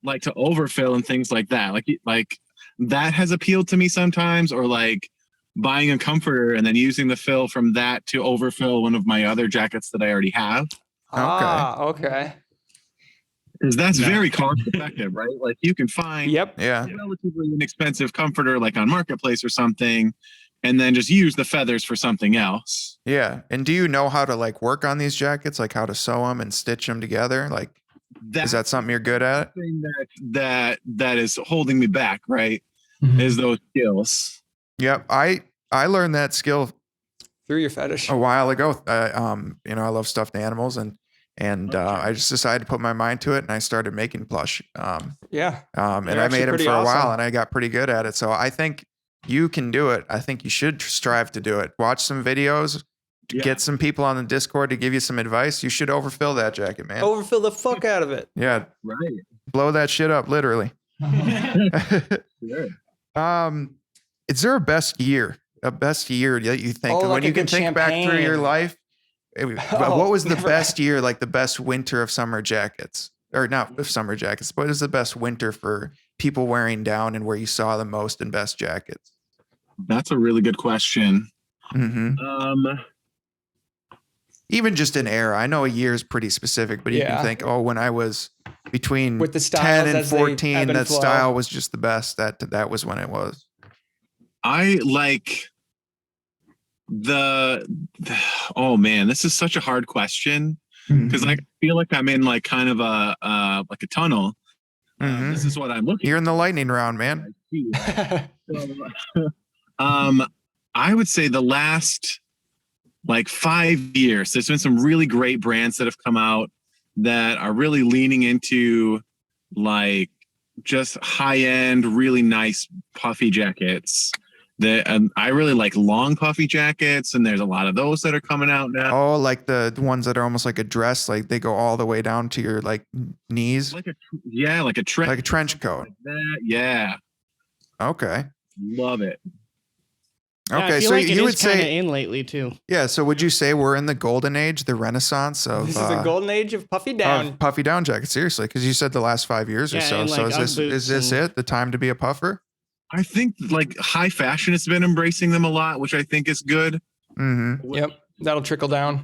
like to overfill and things like that. Like that has appealed to me sometimes, or like buying a comforter and then using the fill from that to overfill one of my other jackets that I already have. Okay. Because that's very cost effective, right? Like you can find Yep. Yeah. a relatively inexpensive comforter like on Marketplace or something, and then just use the feathers for something else. Yeah. And do you know how to like work on these jackets, like how to sew them and stitch them together? Like, is that something you're good at? Thing that is holding me back, right? Is those skills. Yep. I learned that skill Through your fetish. a while ago. I love stuffed animals and I just decided to put my mind to it and I started making plush. Yeah. And You're I actually made them pretty for a while awesome. and I got pretty good at it. So I think you can do it. I think you should strive to do it. Watch some videos, get some people on the Discord to give you some advice. You should overfill that jacket, man. Overfill the fuck out of it. Yeah. Right. Blow that shit up, literally. Sure. Is there a best year that you think Oh, when like you a can good think back through your champagne. life? Oh, What was the never. best year, like the best winter of summer jackets? Or not of summer jackets, but what is the best winter for people wearing down and where you saw the most and best jackets? That's a really good question. hmm Even just an era. I know a year is pretty specific, but you Yeah. can think, oh, when I was between With the 10 styles and as they 14, ebb and that flow. style was just the best. That was when it was. I like oh man, this is such a hard question. because I feel like I'm in like kind of a tunnel. This is what I'm looking. You're in the lightning round, man. So, I would say the last like 5 years, there's been some really great brands that have come out that are really leaning into like just high end, really nice puffy jackets. That I really like long puffy jackets, and there's a lot of those that are coming out now. Oh, like the ones that are almost like a dress, like they go all the way down to your like knees, Like a trench coat. Like that. Yeah, Okay. love it. Yeah, Okay, I feel so like you would kind of say, in lately too. yeah. So would you say we're in the golden age, the renaissance of This is the golden age of puffy down. of puffy down jackets? Seriously, because you said the last 5 years or Yeah, so. and, So like, Ugg is boots this and- it? The time to be a puffer? I think like high fashion has been embracing them a lot, which I think is good. Mm-hmm. Yep, that'll trickle down.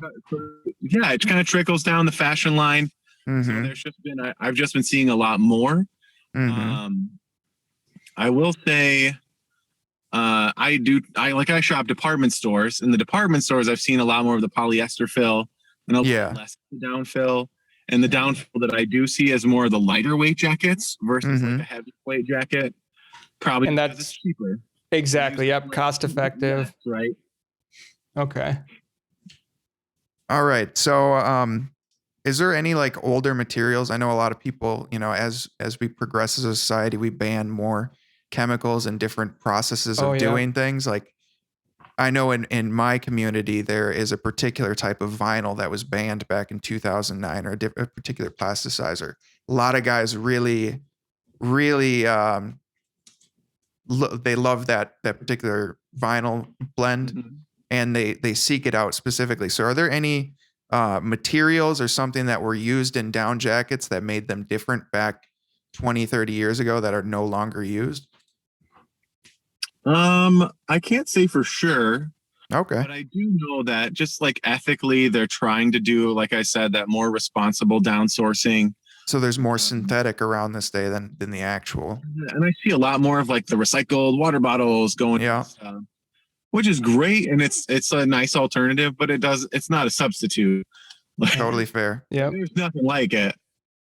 Yeah, it kind of trickles down the fashion line. So Mm-hmm. there's just been I've just been seeing a lot more. Mm-hmm. I will say I shop department stores. In the department stores, I've seen a lot more of the polyester fill and a Yeah. little less down fill. And the down fill that I do see is more of the lighter weight jackets versus like a heavyweight jacket. Probably And because that's- it's cheaper. Exactly. Yep, cost effective. Right. Okay. All right. So, is there any like older materials? I know a lot of people, you know, as we progress as a society, we ban more chemicals and different processes Oh, of yeah. doing things. Like, I know in my community there is a particular type of vinyl that was banned back in 2009, or a particular plasticizer. A lot of guys really, really, they love that particular vinyl blend. Mhm. And they seek it out specifically. So are there any materials or something that were used in down jackets that made them different back 20, 30 years ago that are no longer used? I can't say for sure, Okay. but I do know that just like ethically, they're trying to do, like I said, that more responsible down sourcing. So there's more synthetic around this day than the actual. And I see a lot more of like the recycled water bottles going, Yeah. which is great, and it's a nice alternative, but it's not a substitute. Like, Totally fair. Yep. there's nothing like it.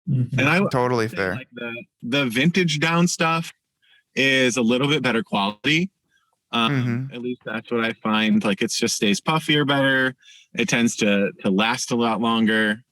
Mhm. And I Totally say, fair. like the vintage down stuff is a little bit better quality. At least that's what I find. Like it just stays puffier better. It tends to last a lot longer.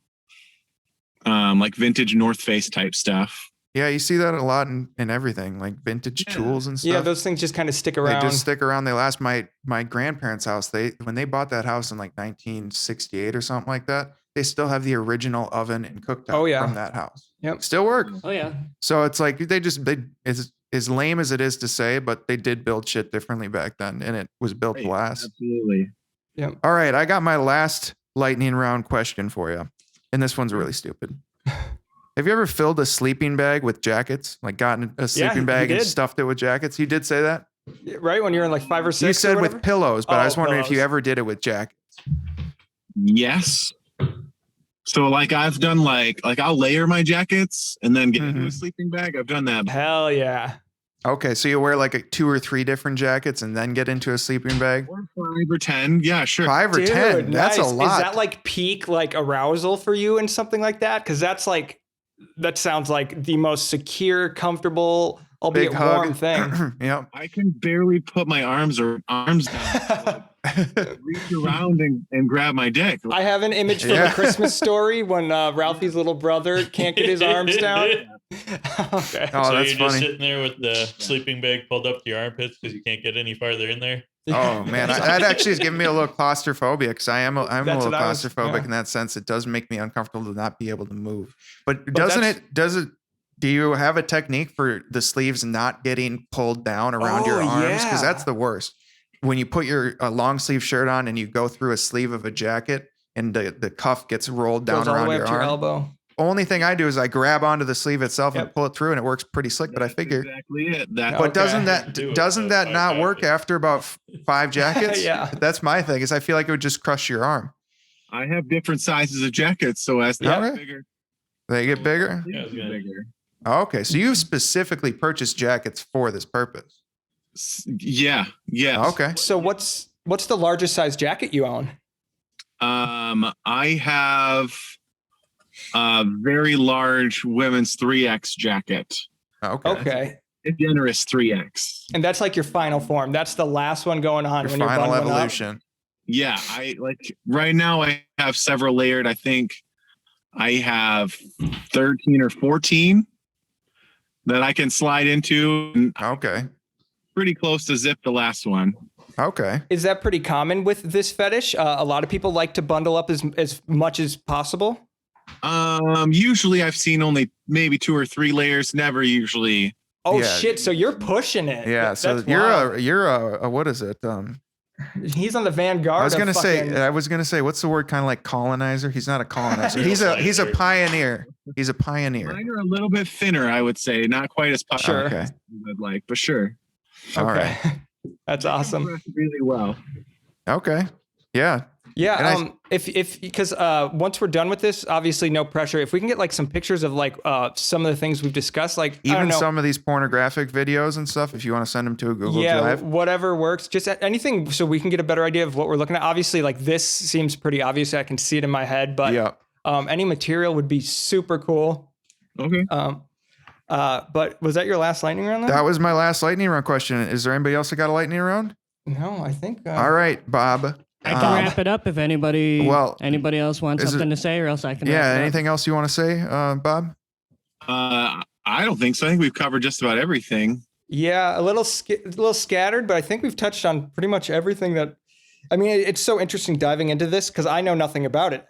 Like vintage North Face type stuff. Yeah, you see that a lot in everything, like vintage Yeah. tools and stuff. Yeah, those things just kind of stick around. They just stick around. They last. My grandparents' house, when they bought that house in like 1968 or something like that, they still have the original oven and cooktop Oh, yeah. from that house. Yep. Still work. Oh yeah. So it's like it's as lame as it is to say, but they did build shit differently back then, and it was built to Right, last. Absolutely. All right, I got my last lightning round question for you, and this one's really stupid. Have you ever filled a sleeping bag with jackets? Like gotten a sleeping you bag and did. stuffed it with jackets? You did say that? Right when you're in like 5 or 6. You or said whatever? with pillows, but I Oh, was wondering if you pillows. ever did it with jackets. Yes. So like I've done like I'll layer my jackets and then get into a Mhm. sleeping bag. I've done that. Hell yeah. Okay, so you wear like 2 or 3 different jackets and then get into a sleeping bag? Or 5 or 10. Yeah, sure. 5 or Dude, 10? That's a nice. lot. Is that like peak like arousal for you and something like that? Because that sounds like the most secure, comfortable, albeit Big hug. warm thing. Yep. I can barely put my arms down, reach around and grab my dick. I have an image from Yeah. a Christmas Story when Ralphie's little brother can't get his arms down. Okay. Oh, so that's you're just funny. sitting there with the sleeping bag pulled up to your armpits because you can't get any farther in there. Oh man, that actually is giving me a little claustrophobia because I'm a That's little what I was- claustrophobic yeah. in that sense. It does make me uncomfortable to not be able to move. But that's- do you have a technique for the sleeves not getting pulled down around your Oh, arms? Because yeah. that's the worst. When you put a long sleeve shirt on and you go through a sleeve of a jacket and the cuff gets rolled down Goes all the around way your up to your arm. elbow. Only thing I do is I grab onto the sleeve itself and Yep. pull it through, and it works pretty slick. But I That's figure, exactly it. That, Oh, but Okay. doesn't that Do it doesn't with that 5 not work jackets. after about 5 jackets? Yeah. That's my thing. Is I feel like it would just crush your arm. I have different sizes of jackets, so as they Yeah. get Okay. bigger, They get bigger. Yeah, I was gonna- bigger. Okay, so you've specifically purchased jackets for this purpose. Yeah. Okay. So what's the largest size jacket you own? I have very large women's 3X jacket. Okay. A generous 3X. And that's like your final form. That's the last one going on Your when you're final bundling up. evolution. Yeah, I like right now I have several layered. I think I have 13 or 14 that I can slide into. And Okay. pretty close to zip the last one. Okay. Is that pretty common with this fetish? A lot of people like to bundle up as much as possible. Usually I've seen only maybe 2 or 3 layers, never usually. Oh Yeah. shit! So you're pushing it. Yeah. So That's you're wild. you're a what is it? He's on the vanguard. I was gonna fucking- say what's the word? Kind of like colonizer. He's not a colonizer. he's a pioneer. He's a pioneer. Mine are a little bit thinner, I would say, not quite as puffy Sure. Okay. as I'd like, but sure. All Okay. right. That's awesome. Really well. Okay. Yeah. Yeah, And if because once we're done with this, obviously no pressure. If we can get like some pictures of like some of the things we've discussed, like I don't Even know, some of these pornographic videos and stuff, if you want to send them to a Google yeah, Drive. whatever works, just anything so we can get a better idea of what we're looking at. Obviously, like this seems pretty obvious. I can see it in my head, but Yeah. any material would be super cool. Okay. But was that your last lightning round? Then? That was my last lightning round question. Is there anybody else that got a lightning round? No, I think. All right, Bob. I can wrap it up if anybody else wants is something to say, or else I can. Yeah. wrap it up. Anything else you want to say, Bob? I don't think so. I think we've covered just about everything. Yeah, a little scattered, but I think we've touched on pretty much everything that. I mean, it's so interesting diving into this because I know nothing about it.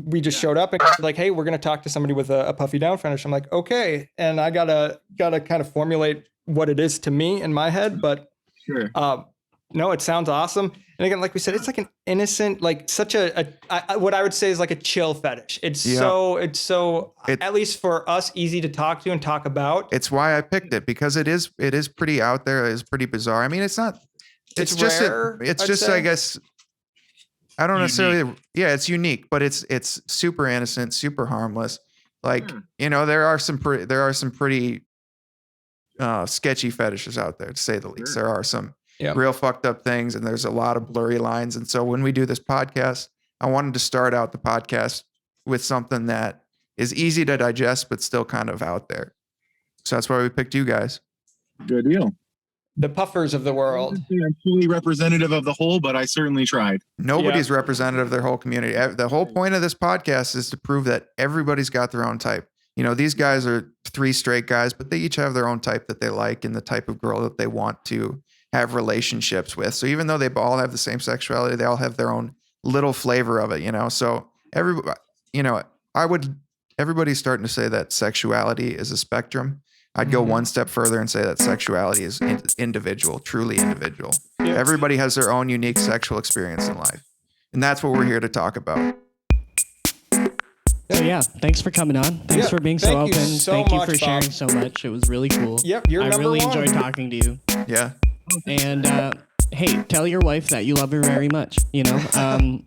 We just showed up and like, hey, we're gonna talk to somebody with a puffy down fetish. I'm like, okay, and I gotta kind of formulate what it is to me in my head, but Sure. no, it sounds awesome. And again, like we said, it's like an innocent, like such what I would say is like a chill fetish. It's so at least for us, easy to talk to and talk about. It's why I picked it because it is pretty out there. It's pretty bizarre. I mean, it's not. It's just rare, it's I'd just say. I guess I don't necessarily. Yeah, it's unique, but it's super innocent, super harmless. Like there are some pretty sketchy fetishes out there, to say the least. There are some real fucked up things, and there's a lot of blurry lines. And so when we do this podcast, I wanted to start out the podcast with something that is easy to digest, but still kind of out there. So that's why we picked you guys. Good deal. The puffers of the world. I'm fully representative of the whole, but I certainly tried. Nobody's representative of their whole community. The whole point of this podcast is to prove that everybody's got their own type. These guys are 3 straight guys, but they each have their own type that they like and the type of girl that they want to have relationships with. So even though they all have the same sexuality, they all have their own little flavor of it, So everybody's starting to say that sexuality is a spectrum. I'd go one step further and say that sexuality is individual, truly individual. Yeah. Everybody has their own unique sexual experience in life. And that's what we're here to talk about. So yeah, thanks for coming on. Thanks for being so thank you open. so Thank you much, for sharing Bob. so much. It was really cool. Yep, you're I number really one. enjoyed talking to you. Yeah. And hey, tell your wife that you love her very much. You can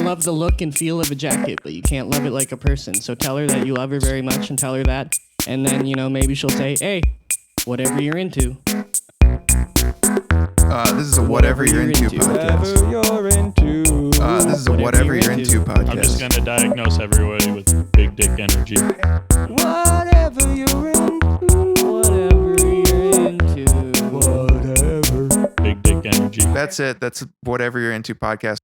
love the look and feel of a jacket, but you can't love it like a person. So tell her that you love her very much and tell her that. And then, maybe she'll say, hey, whatever you're into. This is a whatever you're into podcast. Whatever you're into. This is a whatever you're into podcast. I'm just gonna diagnose everybody with big dick energy. Whatever you're into. Whatever you're into. Whatever. Big dick energy. That's it. That's whatever you're into podcast.